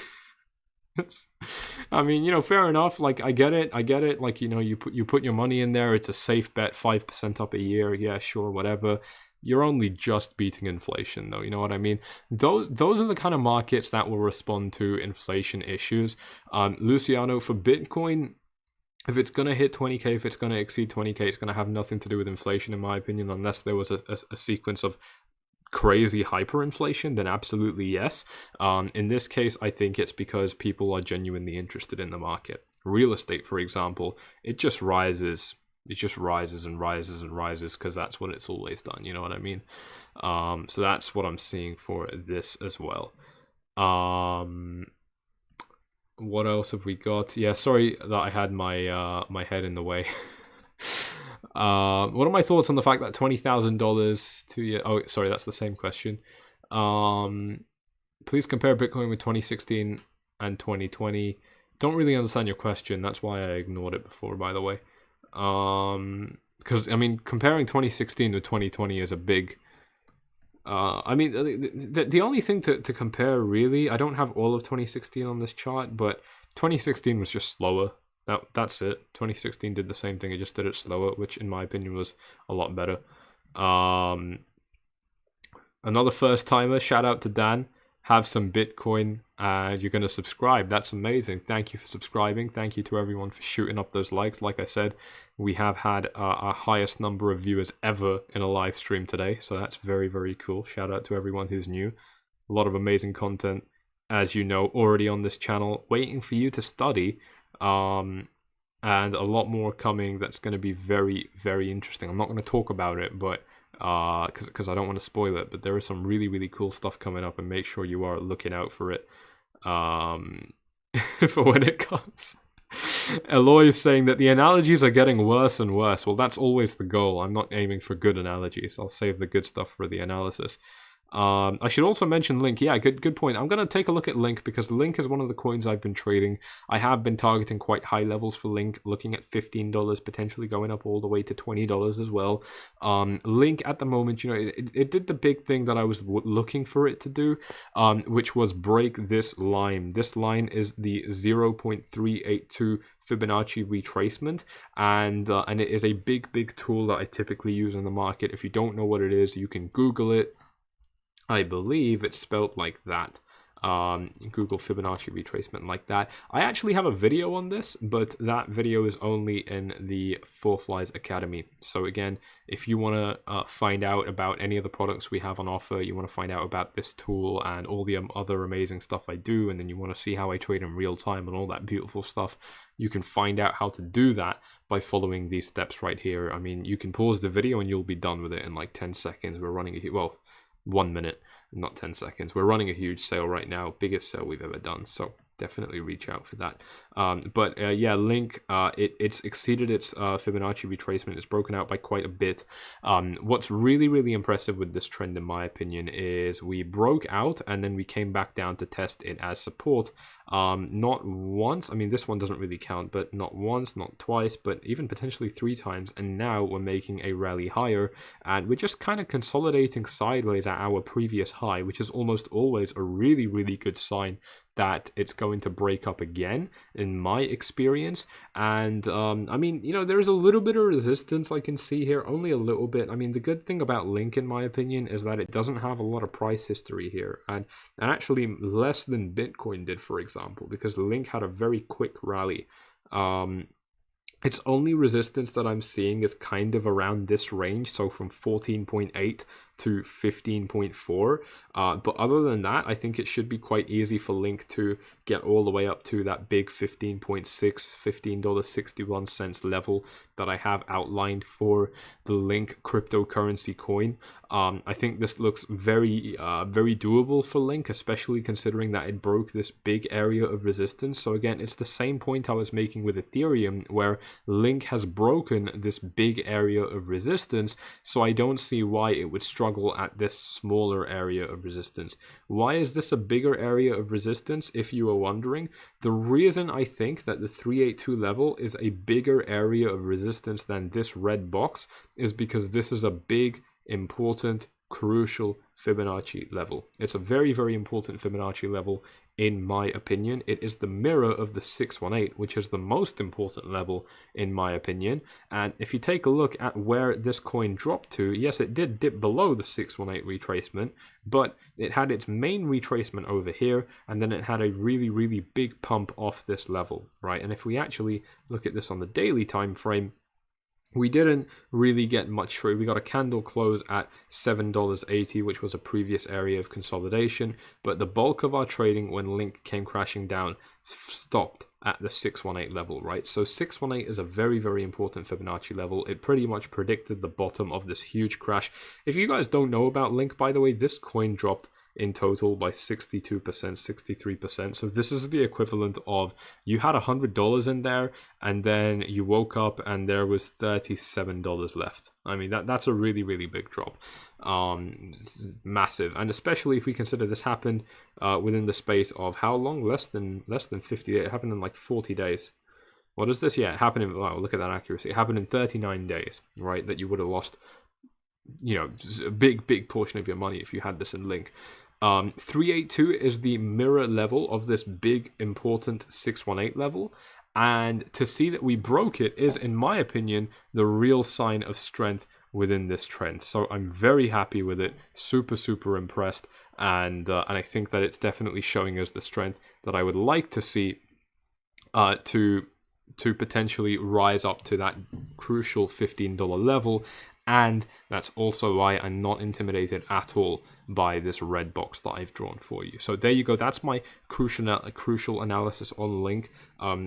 I mean, you know, fair enough. Like, I get it. Like, you know, you put your money in there. It's a safe bet, 5% up a year. Yeah, sure, whatever. You're only just beating inflation, though. You know what I mean? Those are the kind of markets that will respond to inflation issues. Luciano, for Bitcoin, if it's going to hit 20K, if it's going to exceed 20K, it's going to have nothing to do with inflation, in my opinion, unless there was a sequence of crazy hyperinflation, then absolutely yes. In this case, I think it's because people are genuinely interested in the market. Real estate, for example, it just rises. It just rises and rises and rises because that's what it's always done. You know what I mean? So that's what I'm seeing for this as well. What else have we got? Yeah, sorry that I had my my head in the way. What are my thoughts on the fact that $20,000 2 years? Oh, sorry, that's the same question. Please compare Bitcoin with 2016 and 2020. Don't really understand your question. That's why I ignored it before, by the way. Because I mean, comparing 2016 to 2020 is a big. I mean, the only thing to compare, really, I don't have all of 2016 on this chart, but 2016 was just slower. That's it. 2016 did the same thing, it just did it slower, which in my opinion was a lot better. Another first timer, shout out to Dan. Have some Bitcoin and you're going to subscribe. That's amazing. Thank you for subscribing. Thank you to everyone for shooting up those likes. Like I said, we have had our highest number of viewers ever in a live stream today, so that's very, very cool. Shout out to everyone who's new. A lot of amazing content, as you know, already on this channel, waiting for you to study. And a lot more coming that's going to be very, very interesting. I'm not going to talk about it, but because I don't want to spoil it, but there is some really, really cool stuff coming up, and make sure you are looking out for it for when it comes. Eloy is saying that the analogies are getting worse and worse. Well, that's always the goal. I'm not aiming for good analogies. I'll save the good stuff for the analysis. I should also mention Link. Yeah, good point. I'm going to take a look at Link because Link is one of the coins I've been trading. I have been targeting quite high levels for Link, looking at $15, potentially going up all the way to $20 as well. Link at the moment, you know, it did the big thing that I was looking for it to do, which was break this line. This line is the 0.382 Fibonacci retracement, and it is a big tool that I typically use in the market. If you don't know what it is, you can Google it. I believe it's spelled like that. Google Fibonacci retracement like that. I actually have a video on this, but that video is only in the FORFLIES Academy. So again, if you want to find out about any of the products we have on offer, you want to find out about this tool and all the other amazing stuff I do, and then you want to see how I trade in real time and all that beautiful stuff, you can find out how to do that by following these steps right here. I mean, you can pause the video and you'll be done with it in like 10 seconds. We're running it, well, 1 minute, not 10 seconds. We're running a huge sale right now, biggest sale we've ever done, so definitely reach out for that. But yeah, Link, it's exceeded its Fibonacci retracement. It's broken out by quite a bit. What's really, really impressive with this trend, in my opinion, is we broke out and then we came back down to test it as support. Not once, I mean, this one doesn't really count, but not once, not twice, but even potentially 3 times. And now we're making a rally higher, and we're just kind of consolidating sideways at our previous high, which is almost always a really, really good sign that it's going to break up again, in my experience. And I mean, you know, there's a little bit of resistance I can see here, only a little bit. I mean, the good thing about Link, in my opinion, is that it doesn't have a lot of price history here, and actually less than Bitcoin did, for example, because Link had a very quick rally. Its only resistance that I'm seeing is kind of around this range, so from 14.8 to 15.4. But other than that, I think it should be quite easy for Link to get all the way up to that big 15.6, $15.61 level that I have outlined for the Link cryptocurrency coin. I think this looks very doable for Link, especially considering that it broke this big area of resistance. So again, it's the same point I was making with Ethereum, where Link has broken this big area of resistance, so I don't see why it would struggle at this smaller area of resistance. Why is this a bigger area of resistance, if you are wondering? The reason I think that the 382 level is a bigger area of resistance than this red box is because this is a big, important, crucial Fibonacci level. It's a very, very important Fibonacci level, in my opinion. It is the mirror of the 618, which is the most important level, in my opinion. And if you take a look at where this coin dropped to, yes, it did dip below the 618 retracement, but it had its main retracement over here, and then it had a really, really big pump off this level, right? And if we actually look at this on the daily time frame, we didn't really get much trade. We got a candle close at $7.80, which was a previous area of consolidation. But the bulk of our trading, when Link came crashing down, stopped at the 618 level, right? So 618 is a very, very important Fibonacci level. It pretty much predicted the bottom of this huge crash. If you guys don't know about Link, by the way, this coin dropped in total by 62%, 63%. So this is the equivalent of you had $100 in there, and then you woke up and there was $37 left. I mean, that's a really, really big drop. Massive. And especially if we consider this happened within the space of how long? Less than 50 days. It happened in like 40 days. What is this? Yeah, it happened in, wow, look at that accuracy. It happened in 39 days, right? That you would have lost, you know, a big portion of your money if you had this in Link. 382 is the mirror level of this big, important 618 level. And to see that we broke it is, in my opinion, the real sign of strength within this trend. So I'm very happy with it, super, super impressed. And I think that it's definitely showing us the strength that I would like to see to potentially rise up to that crucial $15 level. And that's also why I'm not intimidated at all by this red box that I've drawn for you. So there you go. That's my crucial analysis on Link.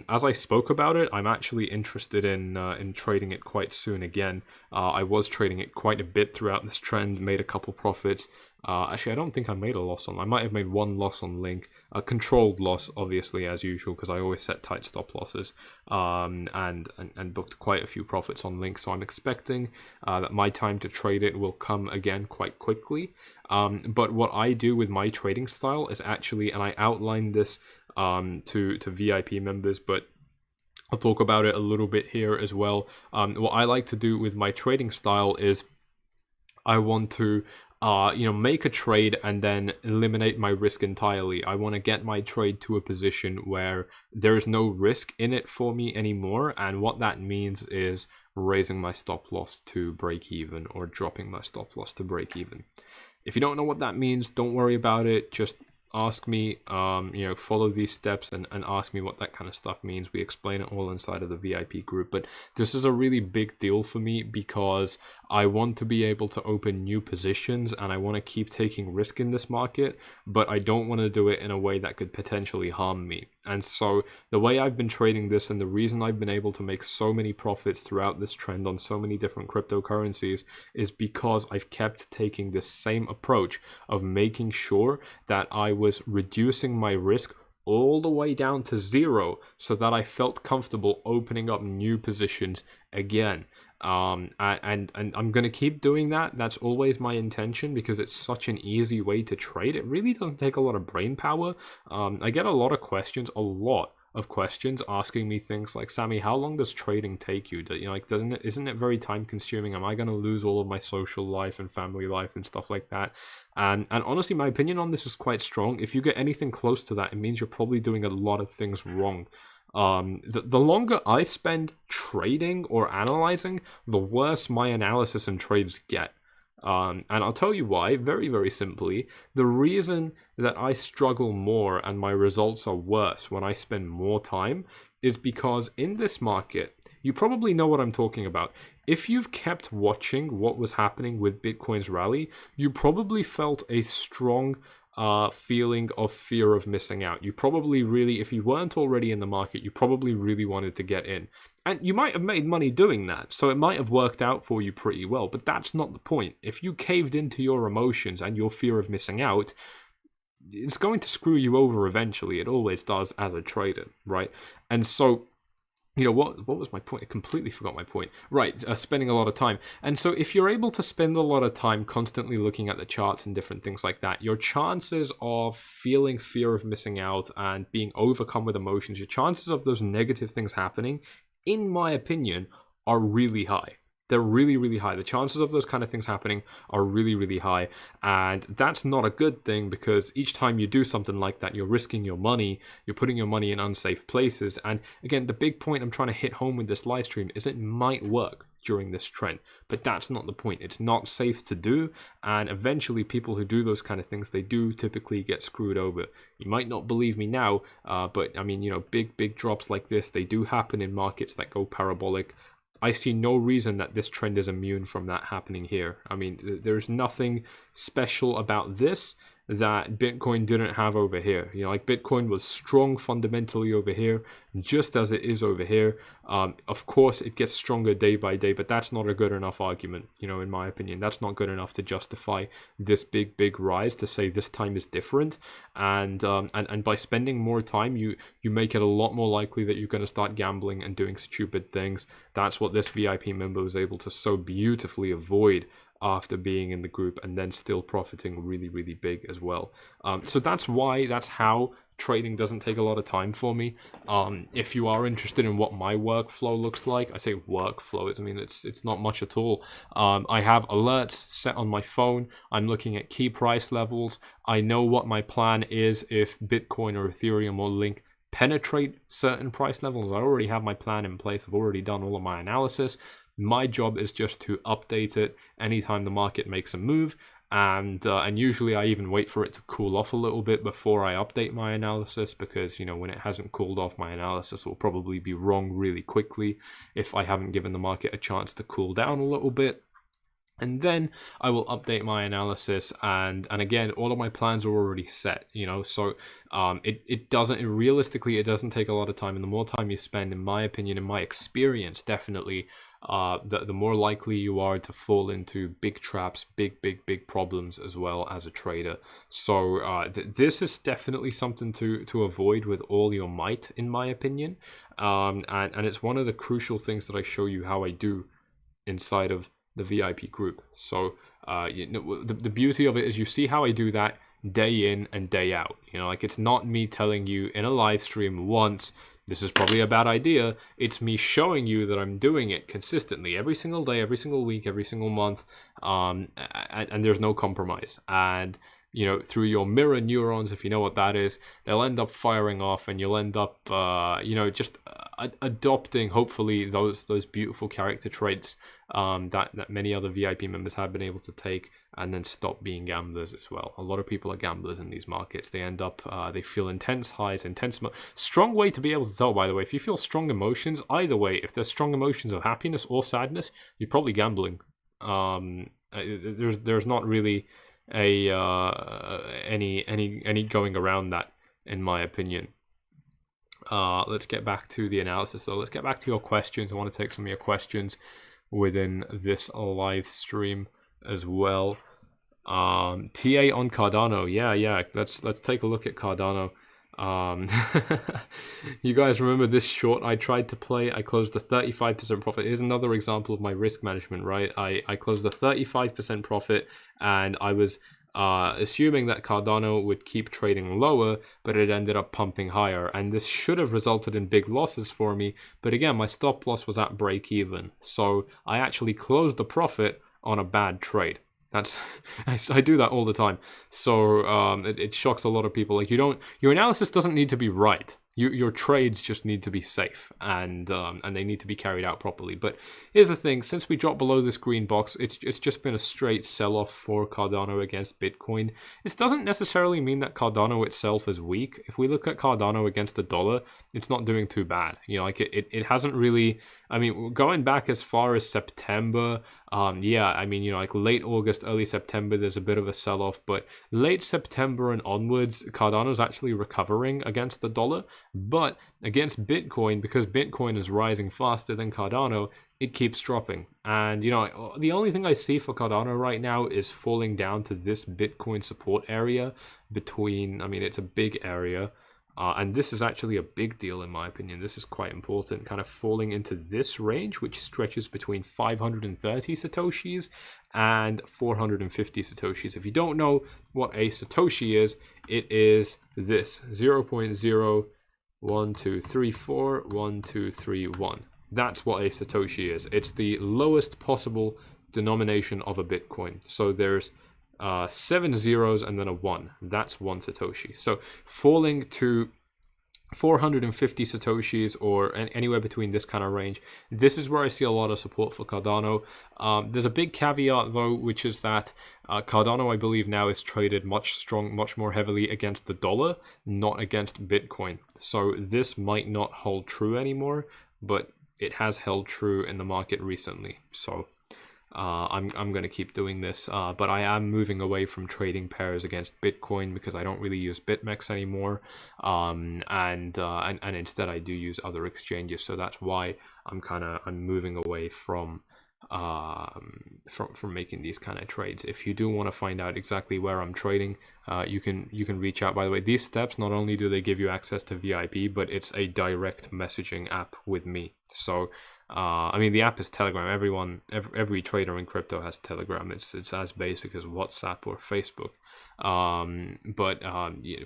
As I spoke about it, I'm actually interested in trading it quite soon again. I was trading it quite a bit throughout this trend, made a couple profits. Actually, I don't think I made a loss on. I might have made one loss on Link, a controlled loss, obviously, as usual, because I always set tight stop losses, and booked quite a few profits on Link. So I'm expecting that my time to trade it will come again quite quickly. But what I do with my trading style is actually, and I outlined this to VIP members, but I'll talk about it a little bit here as well. What I like to do with my trading style is I want to make a trade and then eliminate my risk entirely. I want to get my trade to a position where there is no risk in it for me anymore. And what that means is raising my stop loss to break even or dropping my stop loss to break even. If you don't know what that means, don't worry about it. Just ask me, follow these steps and ask me what that kind of stuff means. We explain it all inside of the VIP group. But this is a really big deal for me because I want to be able to open new positions and I want to keep taking risk in this market, but I don't want to do it in a way that could potentially harm me. And so the way I've been trading this and the reason I've been able to make so many profits throughout this trend on so many different cryptocurrencies is because I've kept taking this same approach of making sure that I was reducing my risk all the way down to zero so that I felt comfortable opening up new positions again. And I'm going to keep doing that. That's always my intention because it's such an easy way to trade. It really doesn't take a lot of brain power. I get a lot of questions, asking me things like, Sammy, how long does trading take you? Isn't it very time consuming? Am I going to lose all of my social life and family life and stuff like that? And honestly, my opinion on this is quite strong. If you get anything close to that, it means you're probably doing a lot of things wrong. The longer I spend trading or analyzing, the worse my analysis and trades get. And I'll tell you why, very, very simply. The reason that I struggle more and my results are worse when I spend more time is because in this market, you probably know what I'm talking about. If you've kept watching what was happening with Bitcoin's rally, you probably felt a strong feeling of fear of missing out. You probably really, if you weren't already in the market, you probably really wanted to get in. And you might have made money doing that, so it might have worked out for you pretty well, but that's not the point. If you caved into your emotions and your fear of missing out, it's going to screw you over eventually. It always does as a trader, right? And so, what was my point? I completely forgot my point. Right, spending a lot of time. And so if you're able to spend a lot of time constantly looking at the charts and different things like that, your chances of feeling fear of missing out and being overcome with emotions, your chances of those negative things happening, in my opinion, are really high. They're really, really high. The chances of those kind of things happening are really, really high. And that's not a good thing because each time you do something like that, you're risking your money. You're putting your money in unsafe places. And again, the big point I'm trying to hit home with this live stream is it might work during this trend, but that's not the point. It's not safe to do. And eventually people who do those kind of things, they do typically get screwed over. You might not believe me now, but I mean, big drops like this, they do happen in markets that go parabolic. I see no reason that this trend is immune from that happening here. I mean, there's nothing special about this that Bitcoin didn't have over here. Bitcoin was strong fundamentally over here, just as it is over here. Of course, it gets stronger day by day, but that's not a good enough argument, in my opinion. That's not good enough to justify this big rise to say this time is different. And by spending more time, you make it a lot more likely that you're going to start gambling and doing stupid things. That's what this VIP member was able to so beautifully avoid after being in the group and then still profiting really, really big as well. So that's how trading doesn't take a lot of time for me. If you are interested in what my workflow looks like, I say workflow, it's not much at all. I have alerts set on my phone. I'm looking at key price levels. I know what my plan is if Bitcoin or Ethereum or Link penetrate certain price levels. I already have my plan in place. I've already done all of my analysis. My job is just to update it anytime the market makes a move, and usually I even wait for it to cool off a little bit before I update my analysis, because when it hasn't cooled off, my analysis will probably be wrong really quickly if I haven't given the market a chance to cool down a little bit. And then I will update my analysis, and again, all of my plans are already set, so realistically, it doesn't take a lot of time, and the more time you spend, in my opinion, in my experience, definitely, the more likely you are to fall into big traps, big problems as well as a trader. So this is definitely something to avoid with all your might, in my opinion, and it's one of the crucial things that I show you how I do inside of the VIP group. So the beauty of it is you see how I do that day in and day out. It's not me telling you in a live stream once, this is probably a bad idea. It's me showing you that I'm doing it consistently every single day, every single week, every single month, and there's no compromise. And through your mirror neurons, if you know what that is, they'll end up firing off, and you'll end up just adopting, hopefully, those beautiful character traits that many other VIP members have been able to take, and then stop being gamblers as well. A lot of people are gamblers in these markets. They end up, they feel intense highs, strong way to be able to tell, by the way. If you feel strong emotions, either way, if there's strong emotions of happiness or sadness, you're probably gambling. There's not really a any going around that, in my opinion. Let's get back to the analysis though. Let's get back to your questions. I want to take some of your questions within this live stream as well. TA on Cardano. Yeah. Let's take a look at Cardano. You guys remember this short I tried to play? I closed a 35% profit. Here's another example of my risk management, right? I closed a 35% profit, and I was assuming that Cardano would keep trading lower, but it ended up pumping higher, and this should have resulted in big losses for me. But again, my stop loss was at break even, so I actually closed the profit on a bad trade. That's I do that all the time. So it shocks a lot of people. Like, your analysis doesn't need to be right. Your trades just need to be safe, and they need to be carried out properly. But here's the thing: since we dropped below this green box, it's just been a straight sell-off for Cardano against Bitcoin. This doesn't necessarily mean that Cardano itself is weak. If we look at Cardano against the dollar, it's not doing too bad. You know, like it hasn't really. I mean, going back as far as September, yeah, I mean, you know, like late August, early September, there's a bit of a sell-off, but late September and onwards, Cardano's actually recovering against the dollar. But against Bitcoin, because Bitcoin is rising faster than Cardano, it keeps dropping. And, you know, the only thing I see for Cardano right now is falling down to this Bitcoin support area between, I mean, it's a big area. And this is actually a big deal in my opinion. This is quite important, kind of falling into this range, which stretches between 530 Satoshis and 450 Satoshis. If you don't know what a Satoshi is, it is this 0.012341231. That's what a Satoshi is. It's the lowest possible denomination of a Bitcoin. So there's 7 zeros and then a 1. That's 1 Satoshi. So falling to 450 Satoshis or anywhere between this kind of range, this is where I see a lot of support for Cardano. There's a big caveat though, which is that Cardano, I believe now, is traded much more heavily against the dollar, not against Bitcoin. So this might not hold true anymore, but it has held true in the market recently. So I'm going to keep doing this, but I am moving away from trading pairs against Bitcoin because I don't really use Bitmex anymore, and instead I do use other exchanges. So that's why I'm moving away from making these kind of trades. If you do want to find out exactly where I'm trading, you can reach out. By the way, these steps, not only do they give you access to VIP, but it's a direct messaging app with me. So I mean, the app is Telegram. Every trader in crypto has Telegram. It's as basic as WhatsApp or Facebook. But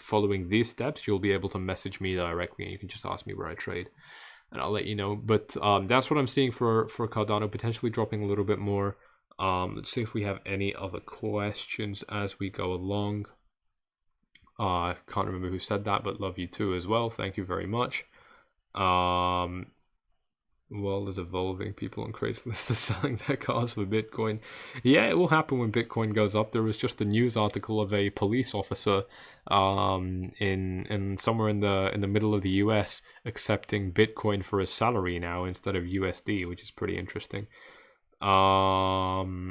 following these steps, you'll be able to message me directly, and you can just ask me where I trade, and I'll let you know. But that's what I'm seeing for Cardano, potentially dropping a little bit more. Let's see if we have any other questions as we go along. I can't remember who said that, but love you too as well. Thank you very much. World is evolving. People on Craigslist are selling their cars for Bitcoin. Yeah, it will happen when Bitcoin goes up. There was just a news article of a police officer in somewhere in the middle of the US accepting Bitcoin for his salary now instead of USD, which is pretty interesting. What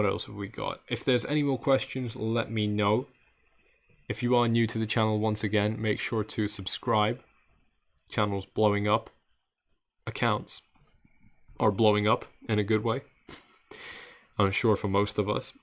else have we got? If there's any more questions, let me know. If you are new to the channel, once again, make sure to subscribe. Channel's blowing up. Accounts are blowing up in a good way, I'm sure, for most of us.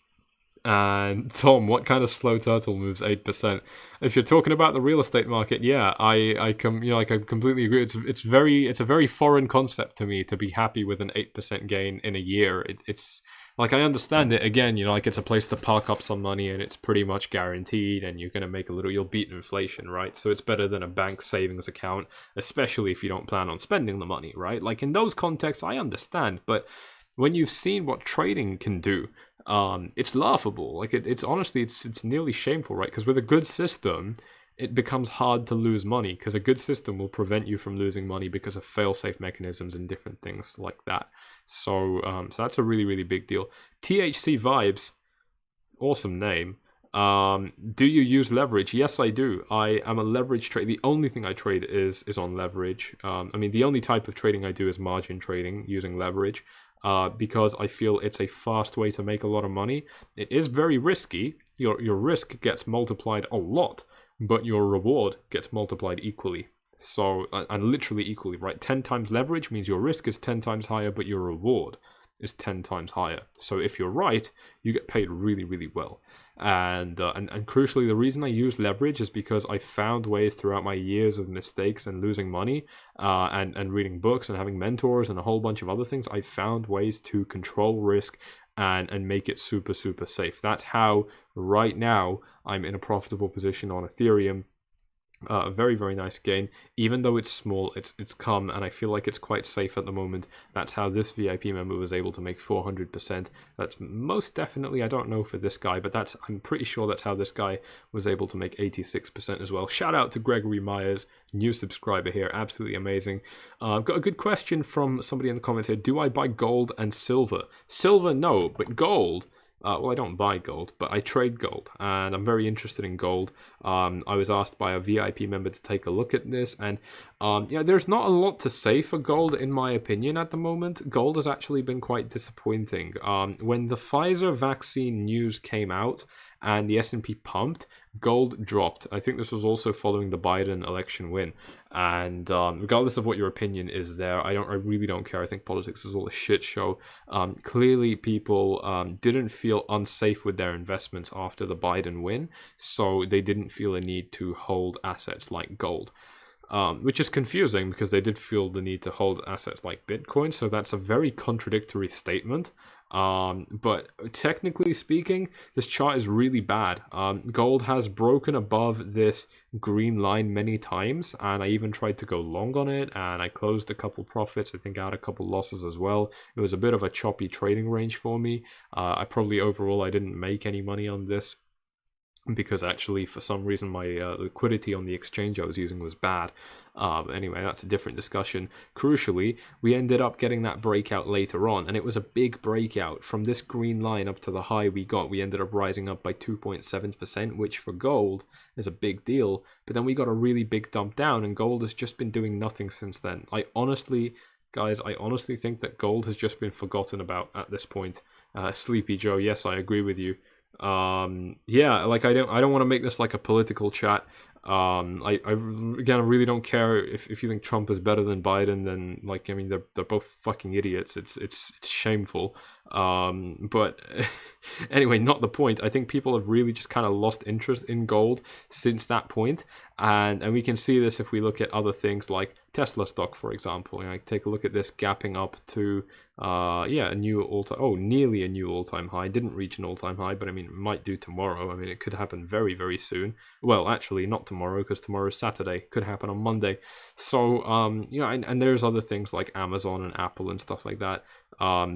And Tom, what kind of slow turtle moves 8%? If you're talking about the real estate market, yeah, I completely agree. It's a very foreign concept to me to be happy with an 8% gain in a year. It's like, I understand it, again, like it's a place to park up some money and it's pretty much guaranteed, and you're going to make a little, you'll beat inflation, right? So it's better than a bank savings account, especially if you don't plan on spending the money, right? Like in those contexts, I understand, but when you've seen what trading can do, it's laughable. Like it's honestly, it's nearly shameful, right? Because with a good system, it becomes hard to lose money, because a good system will prevent you from losing money because of fail-safe mechanisms and different things like that. So so that's a really, really big deal. THC Vibes, awesome name. Do you use leverage? Yes, I do. I am a leverage trader. The only thing I trade is on leverage. I mean, the only type of trading I do is margin trading using leverage, because I feel it's a fast way to make a lot of money. It is very risky. Your risk gets multiplied a lot, but your reward gets multiplied equally. So, and literally equally, right? 10 times leverage means your risk is 10 times higher, but your reward is 10 times higher. So if you're right, you get paid really, really well. And crucially, the reason I use leverage is because I found ways throughout my years of mistakes and losing money, and reading books and having mentors and a whole bunch of other things. I found ways to control risk and make it super, super safe. That's how right now I'm in a profitable position on Ethereum. A very, very nice gain. Even though it's small, it's come, and I feel like it's quite safe at the moment. That's how this VIP member was able to make 400%. That's most definitely, I don't know for this guy, but I'm pretty sure that's how this guy was able to make 86% as well. Shout out to Gregory Myers, new subscriber here, absolutely amazing. I've got a good question from somebody in the comments here. Do I buy gold and silver? Silver, no, but gold. Well, I don't buy gold, but I trade gold, and I'm very interested in gold. I was asked by a VIP member to take a look at this, and yeah, there's not a lot to say for gold, in my opinion, at the moment. Gold has actually been quite disappointing. When the Pfizer vaccine news came out and the S&P pumped, gold dropped. I think this was also following the Biden election win. And regardless of what your opinion is there, I really don't care. I think politics is all a shit show. Clearly, people didn't feel unsafe with their investments after the Biden win, so they didn't feel a need to hold assets like gold. Which is confusing, because they did feel the need to hold assets like Bitcoin, so that's a very contradictory statement. But technically speaking, this chart is really bad. Gold has broken above this green line many times, and I even tried to go long on it, and I closed a couple profits. I think I had a couple losses as well. It was a bit of a choppy trading range for me. I didn't make any money on this, because actually for some reason my liquidity on the exchange I was using was bad. Anyway, that's a different discussion. Crucially, we ended up getting that breakout later on, and it was a big breakout. From this green line up to the high we ended up rising up by 2.7%, which for gold is a big deal. But then we got a really big dump down, and gold has just been doing nothing since then. Guys, I honestly think that gold has just been forgotten about at this point. Sleepy Joe, yes, I agree with you. Yeah, like I don't want to make this like a political chat. I really don't care if you think Trump is better than Biden. Then, like, I mean, they're both fucking idiots. It's shameful. But anyway, not the point. I think people have really just kind of lost interest in gold since that point, and we can see this if we look at other things like Tesla stock, for example. Take a look at this gapping up to a new nearly a new all-time high. Didn't reach an all-time high, but I mean, it might do tomorrow. I mean, it could happen very, very soon. Well, actually, not tomorrow, because tomorrow's Saturday. Could happen on Monday. So and there's other things like Amazon and Apple and stuff like that.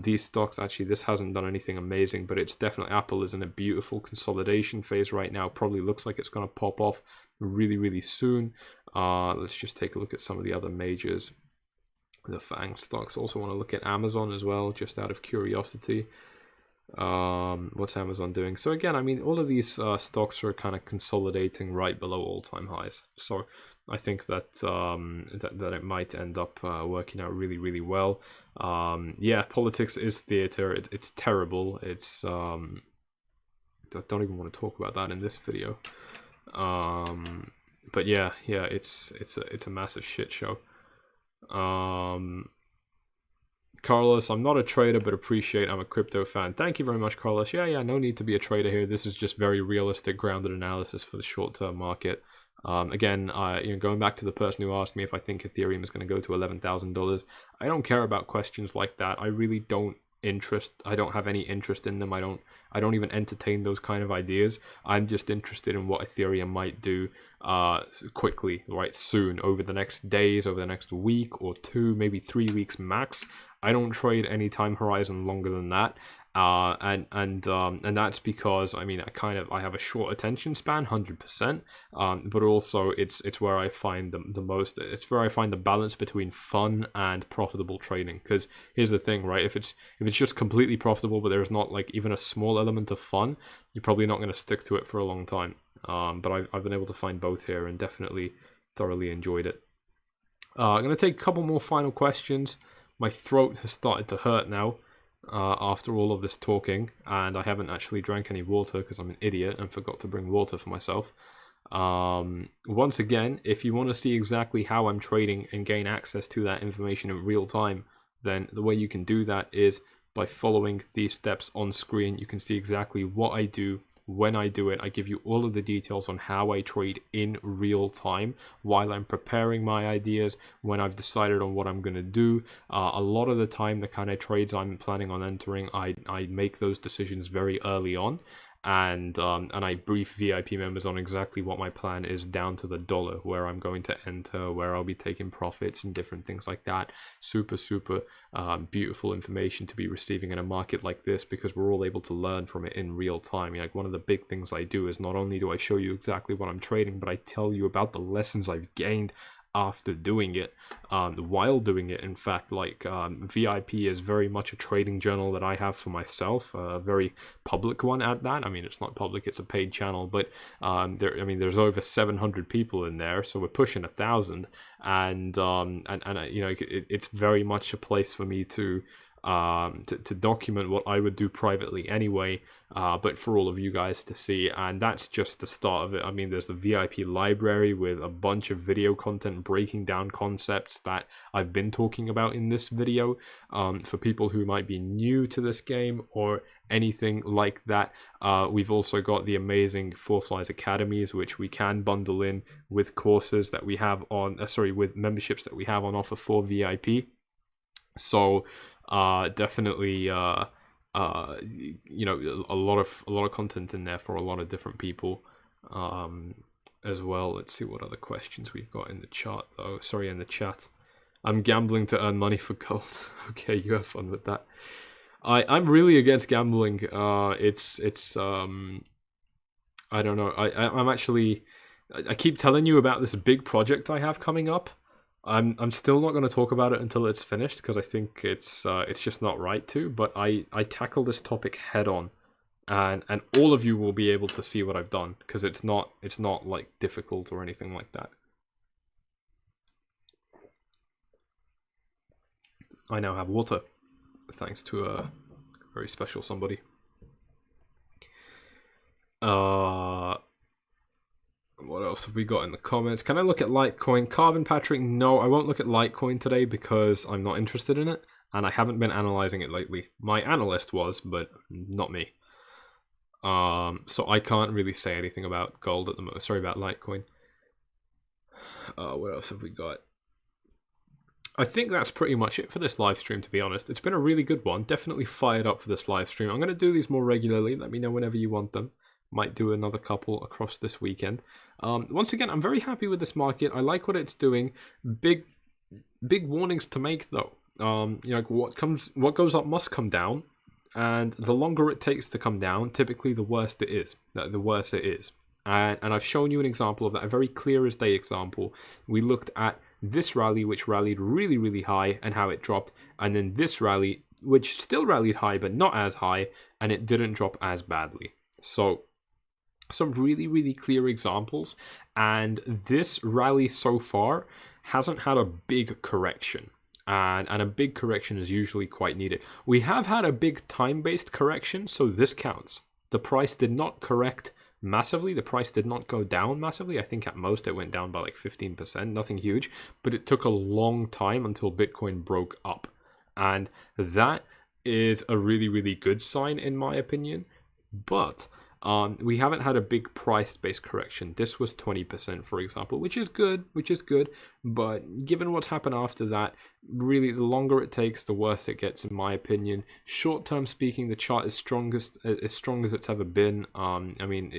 These stocks, actually, this hasn't done anything amazing, but it's definitely, Apple is in a beautiful consolidation phase right now. Probably looks like it's going to pop off really, really soon. Let's just take a look at some of the other majors. The FANG stocks. Also want to look at Amazon as well, just out of curiosity. What's Amazon doing? So again, I mean, all of these stocks are kind of consolidating right below all-time highs. So I think that that it might end up working out really, really well. Yeah, politics is theater. It's terrible. It's I don't even want to talk about that in this video. But yeah, it's a massive shit show. Carlos, I'm not a trader, but appreciate I'm a crypto fan. Thank you very much, Carlos. Yeah, no need to be a trader here. This is just very realistic, grounded analysis for the short-term market. Again, going back to the person who asked me if I think Ethereum is going to go to $11,000, I don't care about questions like that. I really don't have any interest in them. I don't even entertain those kind of ideas. I'm just interested in what Ethereum might do quickly, right, soon, over the next days, over the next week or two, maybe 3 weeks max. I don't trade any time horizon longer than that. And that's because, I mean, I have a short attention span, 100%, but also it's where I find the most, it's where I find the balance between fun and profitable trading. Because here's the thing, right? If it's just completely profitable but there's not like even a small element of fun, you're probably not going to stick to it for a long time. But I've been able to find both here and definitely thoroughly enjoyed it. I'm going to take a couple more final questions. My throat has started to hurt now after all of this talking, and I haven't actually drank any water because I'm an idiot and forgot to bring water for myself. Once again, if you want to see exactly how I'm trading and gain access to that information in real time, then the way you can do that is by following these steps on screen. You can see exactly what I do, when I do it. I give you all of the details on how I trade in real time while I'm preparing my ideas, when I've decided on what I'm going to do. A lot of the time, the kind of trades I'm planning on entering, I make those decisions very early on. And I brief VIP members on exactly what my plan is down to the dollar, where I'm going to enter, where I'll be taking profits and different things like that. Super beautiful information to be receiving in a market like this, because we're all able to learn from it in real time. Like, one of the big things I do is not only do I show you exactly what I'm trading, but I tell you about the lessons I've gained after doing it, while doing it. In fact, like, VIP is very much a trading journal that I have for myself, a very public one at that. I mean, it's not public, it's a paid channel, but there's over 700 people in there, so we're pushing 1,000, and you know, it's very much a place for me to document what I would do privately anyway, but for all of you guys to see. And that's just the start of it. I mean, there's the VIP library with a bunch of video content breaking down concepts that I've been talking about in this video, for people who might be new to this game or anything like that. We've also got the amazing FORFLIES academies, which we can bundle in with courses that we have on with memberships that we have on offer for VIP. So definitely, you know, a lot of content in there for a lot of different people, as well. Let's see what other questions we've got in the chart, though. Sorry, in the chat. I'm gambling to earn money for gold. Okay, you have fun with that. I'm really against gambling. It's I don't know. I'm actually, I keep telling you about this big project I have coming up. I'm still not going to talk about it until it's finished, because I think it's just not right to. But I tackle this topic head on, and all of you will be able to see what I've done, because it's not like difficult or anything like that. I now have water, thanks to a very special somebody. What else have we got in the comments? Can I look at Litecoin? Carbon Patrick, no, I won't look at Litecoin today because I'm not interested in it, and I haven't been analyzing it lately. My analyst was, but not me. So I can't really say anything about gold at the moment. Sorry about Litecoin. What else have we got? I think that's pretty much it for this live stream, to be honest. It's been a really good one. Definitely fired up for this live stream. I'm going to do these more regularly. Let me know whenever you want them. Might do another couple across this weekend. Once again, I'm very happy with this market. I like what it's doing. Big warnings to make, though. You know, what goes up must come down, and the longer it takes to come down, typically the worse it is. The worse it is. And I've shown you an example of that, a very clear as day example. We looked at this rally, which rallied really, really high, and how it dropped, and then this rally, which still rallied high, but not as high, and it didn't drop as badly. So, some really, really clear examples, and this rally so far hasn't had a big correction, and a big correction is usually quite needed. We have had a big time-based correction, so this counts. The price did not correct massively. The price did not go down massively. I think at most it went down by like 15%, nothing huge, but it took a long time until Bitcoin broke up, and that is a really, really good sign in my opinion. But we haven't had a big price-based correction. This was 20%, for example, which is good, but given what's happened after that, really the longer it takes, the worse it gets, in my opinion. Short-term speaking, the chart is as strong as it's ever been. I mean,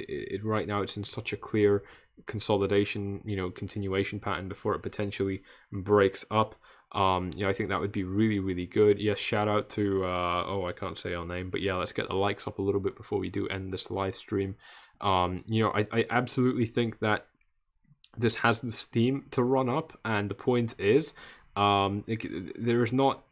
right now it's in such a clear consolidation, you know, continuation pattern before it potentially breaks up. I think that would be really, really good. Yes, shout out to I can't say our name, but yeah, let's get the likes up a little bit before we do end this live stream. I absolutely think that this has the steam to run up, and the point is, there's not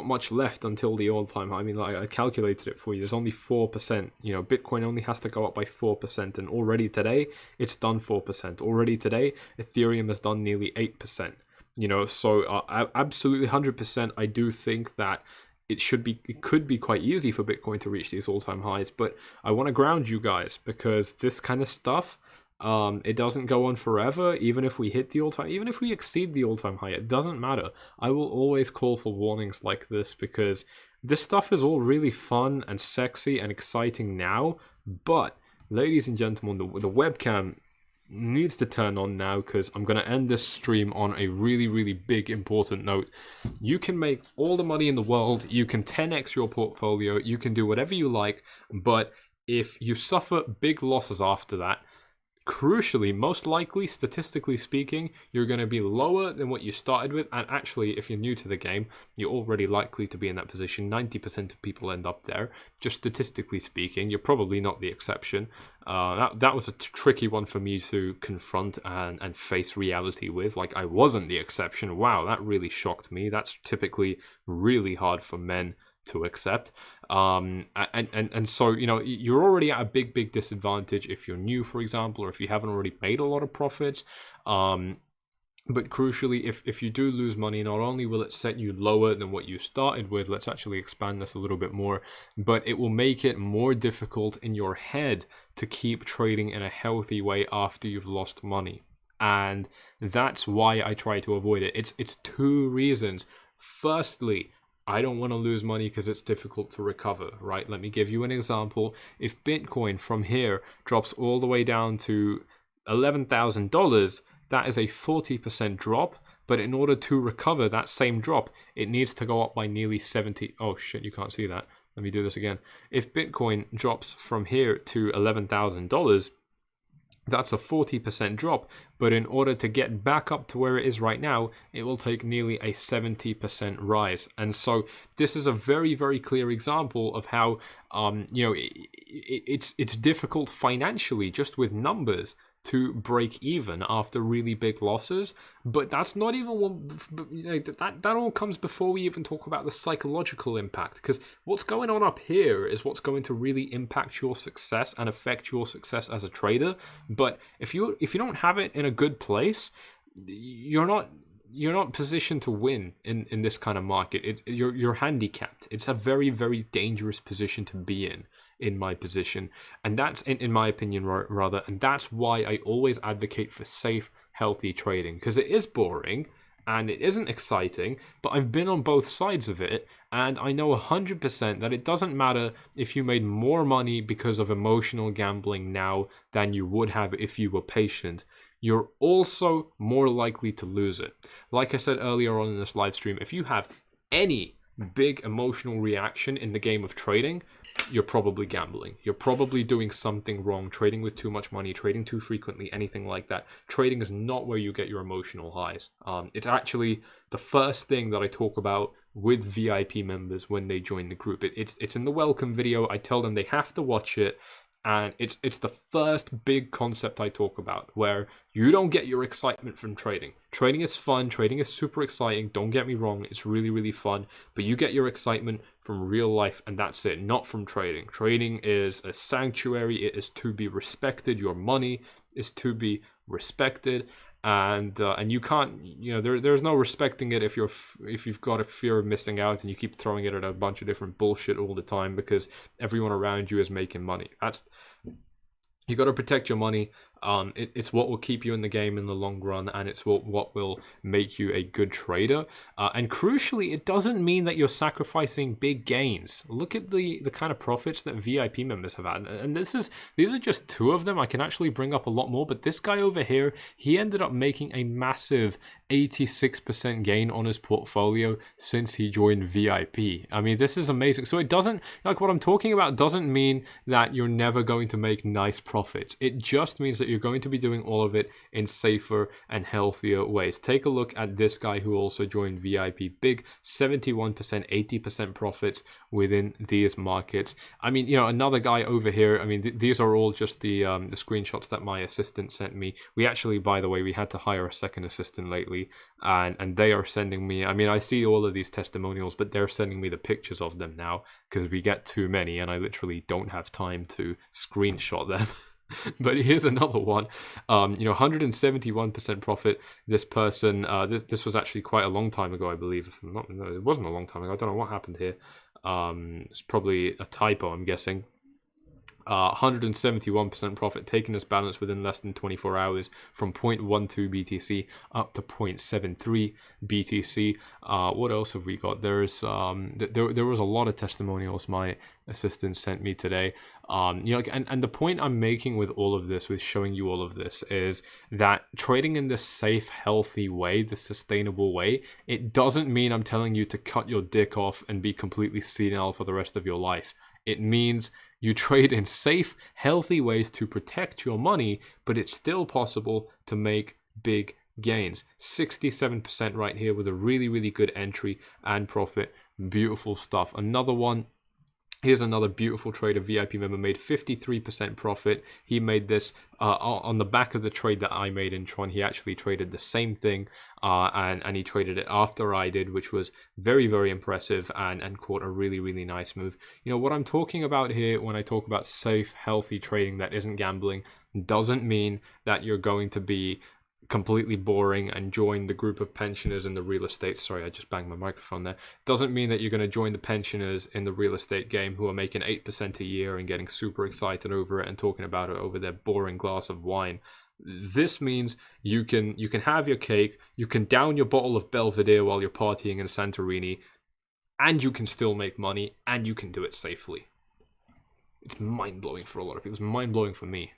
much left until the all-time high. I mean, like, I calculated it for you. There's only 4%. Bitcoin only has to go up by 4%, and already today it's done 4%. Already today, Ethereum has done nearly 8%. So absolutely 100%. I do think that it could be quite easy for Bitcoin to reach these all-time highs, but I want to ground you guys, because this kind of stuff, it doesn't go on forever. Even if we hit the all-time, even if we exceed the all-time high, it doesn't matter. I will always call for warnings like this, because this stuff is all really fun and sexy and exciting now, but ladies and gentlemen, the webcam needs to turn on now, because I'm going to end this stream on a really, really big important note. You can make all the money in the world, you can 10x your portfolio, you can do whatever you like, but if you suffer big losses after that, crucially, most likely, statistically speaking, you're going to be lower than what you started with. And actually, if you're new to the game, you're already likely to be in that position. 90% of people end up there. Just statistically speaking, you're probably not the exception. That was a tricky one for me to confront and face reality with. Like, I wasn't the exception. Wow, that really shocked me. That's typically really hard for men to accept. And so, you're already at a big disadvantage if you're new, for example, or if you haven't already made a lot of profits. But crucially, if you do lose money, not only will it set you lower than what you started with, let's actually expand this a little bit more, but it will make it more difficult in your head to keep trading in a healthy way after you've lost money. And that's why I try to avoid it. It's two reasons. Firstly, I don't want to lose money because it's difficult to recover, right? Let me give you an example. If Bitcoin from here drops all the way down to $11,000, that is a 40% drop. But in order to recover that same drop, it needs to go up by nearly 70. Oh shit, you can't see that. Let me do this again. If Bitcoin drops from here to $11,000, that's a 40% drop, but in order to get back up to where it is right now, it will take nearly a 70% rise. And so this is a very, very clear example of how, it's difficult financially, just with numbers, to break even after really big losses. But that's not even that all comes before we even talk about the psychological impact, because what's going on up here is what's going to really impact your success and affect your success as a trader. But if you don't have it in a good place, you're not positioned to win in this kind of market. You're handicapped. It's a very, very dangerous position to be in my position, and that's in my opinion rather, and that's why I always advocate for safe, healthy trading, because it is boring and it isn't exciting, but I've been on both sides of it, and I know 100% that it doesn't matter if you made more money because of emotional gambling now than you would have if you were patient. You're also more likely to lose it. Like I said earlier on in this live stream, if you have any big emotional reaction in the game of trading, you're probably gambling. You're probably doing something wrong, trading with too much money, trading too frequently, anything like that. Trading is not where you get your emotional highs. It's actually the first thing that I talk about with VIP members when they join the group. It's in the welcome video. I tell them they have to watch it. And it's the first big concept I talk about, where you don't get your excitement from trading. Trading is fun. Trading is super exciting. Don't get me wrong. It's really, really fun. But you get your excitement from real life, and that's it, not from trading. Trading is a sanctuary. It is to be respected. Your money is to be respected. And you can't, there's no respecting it if you've got a fear of missing out and you keep throwing it at a bunch of different bullshit all the time because everyone around you is making money. You got to protect your money. It's what will keep you in the game in the long run, and it's what will make you a good trader. And crucially, it doesn't mean that you're sacrificing big gains. Look at the kind of profits that VIP members have had, and these are just two of them. I can actually bring up a lot more, but this guy over here, he ended up making a massive 86% gain on his portfolio since he joined VIP. I mean, this is amazing. So it doesn't, like what I'm talking about doesn't mean that you're never going to make nice profits. It just means that you're going to be doing all of it in safer and healthier ways. Take a look at this guy who also joined VIP. Big 71%, 80% profits within these markets. I mean, you know, another guy over here, I mean, these are all just the screenshots that my assistant sent me. We actually, by the way, we had to hire a second assistant lately, and they are sending me, I mean, I see all of these testimonials, but they're sending me the pictures of them now because we get too many and I literally don't have time to screenshot them. But here's another one. You know, 171% profit. This person, this was actually quite a long time ago, I believe. If I'm not, no, it wasn't a long time ago. I don't know what happened here. It's probably a typo, I'm guessing. 171% profit, taking this balance within less than 24 hours from 0.12 BTC up to 0.73 BTC. What else have we got? There's there was a lot of testimonials my assistant sent me today. You know, and the point I'm making with all of this, with showing you all of this, is that trading in this safe, healthy way, the sustainable way, it doesn't mean I'm telling you to cut your dick off and be completely senile for the rest of your life. It means you trade in safe, healthy ways to protect your money, but it's still possible to make big gains. 67% right here with a really, really good entry and profit. Beautiful stuff. Another one. Here's another beautiful trade. A VIP member made 53% profit. He made this on the back of the trade that I made in Tron. He actually traded the same thing, and he traded it after I did, which was very, very impressive and caught a really, really nice move. You know, what I'm talking about here when I talk about safe, healthy trading that isn't gambling doesn't mean that you're going to be completely boring and join the group of pensioners in the real estate. Sorry, I just banged my microphone there. Doesn't mean that you're going to join the pensioners in the real estate game who are making 8% a year and getting super excited over it and talking about it over their boring glass of wine. This means you can have your cake, you can down your bottle of Belvedere while you're partying in Santorini, and you can still make money, and you can do it safely. It's mind-blowing for a lot of people. It's mind-blowing for me.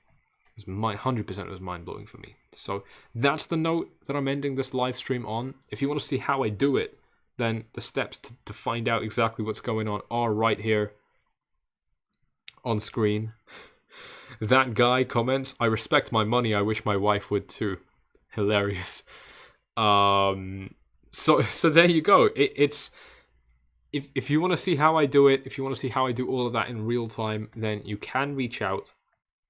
100% was mind-blowing for me. So that's the note that I'm ending this live stream on. If you want to see how I do it, then the steps to find out exactly what's going on are right here on screen. That guy comments, "I respect my money. I wish my wife would too." Hilarious. So there you go. It's if you want to see how I do it, if you want to see how I do all of that in real time, then you can reach out.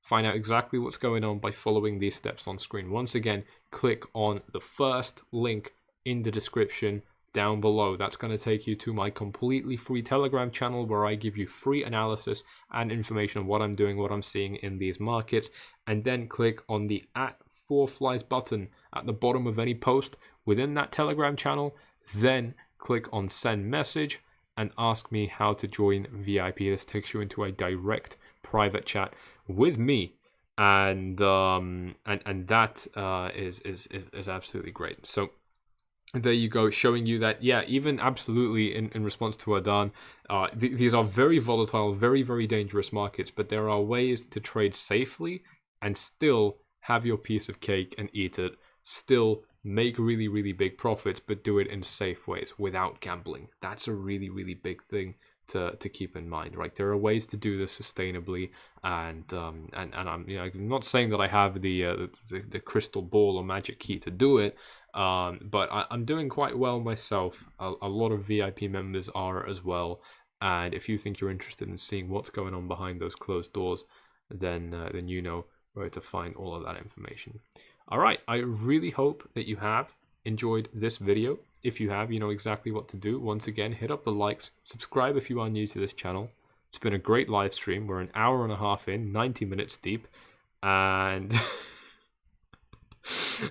Find out exactly what's going on by following these steps on screen. Once again, click on the first link in the description down below. That's going to take you to my completely free Telegram channel where I give you free analysis and information on what I'm doing, what I'm seeing in these markets. And then click on the @FORFLIES button at the bottom of any post within that Telegram channel. Then click on send message and ask me how to join VIP. This takes you into a direct private chat with me, and that is absolutely great. So there you go, showing you that, yeah, even absolutely in response to Adan, these are very volatile, very, very dangerous markets, but there are ways to trade safely and still have your piece of cake and eat it, still make really, really big profits, but do it in safe ways without gambling. That's a really, really big thing to keep in mind, right? There are ways to do this sustainably, and I'm, you know, I'm not saying that I have the crystal ball or magic key to do it, but I'm doing quite well myself. A lot of VIP members are as well, and if you think you're interested in seeing what's going on behind those closed doors, then you know where to find all of that information. All right, I really hope that you have enjoyed this video. If you have, you know exactly what to do. Once again, hit up the likes, subscribe if you are new to this channel. It's been a great live stream. We're an hour and a half in, 90 minutes deep, and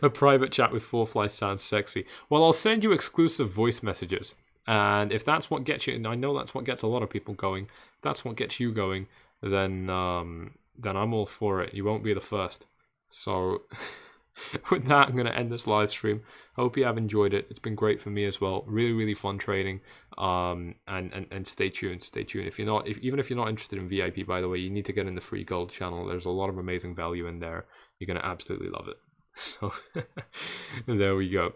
a private chat with FORFLIES sounds sexy. Well, I'll send you exclusive voice messages, and if that's what gets you, and I know that's what gets a lot of people going, if that's what gets you going, then I'm all for it. You won't be the first. So with that, I'm going to end this live stream. Hope you have enjoyed it. It's been great for me as well. Really, really fun trading. And stay tuned. Stay tuned. Even if you're not interested in VIP, by the way, you need to get in the free gold channel. There's a lot of amazing value in there. You're going to absolutely love it. So there we go.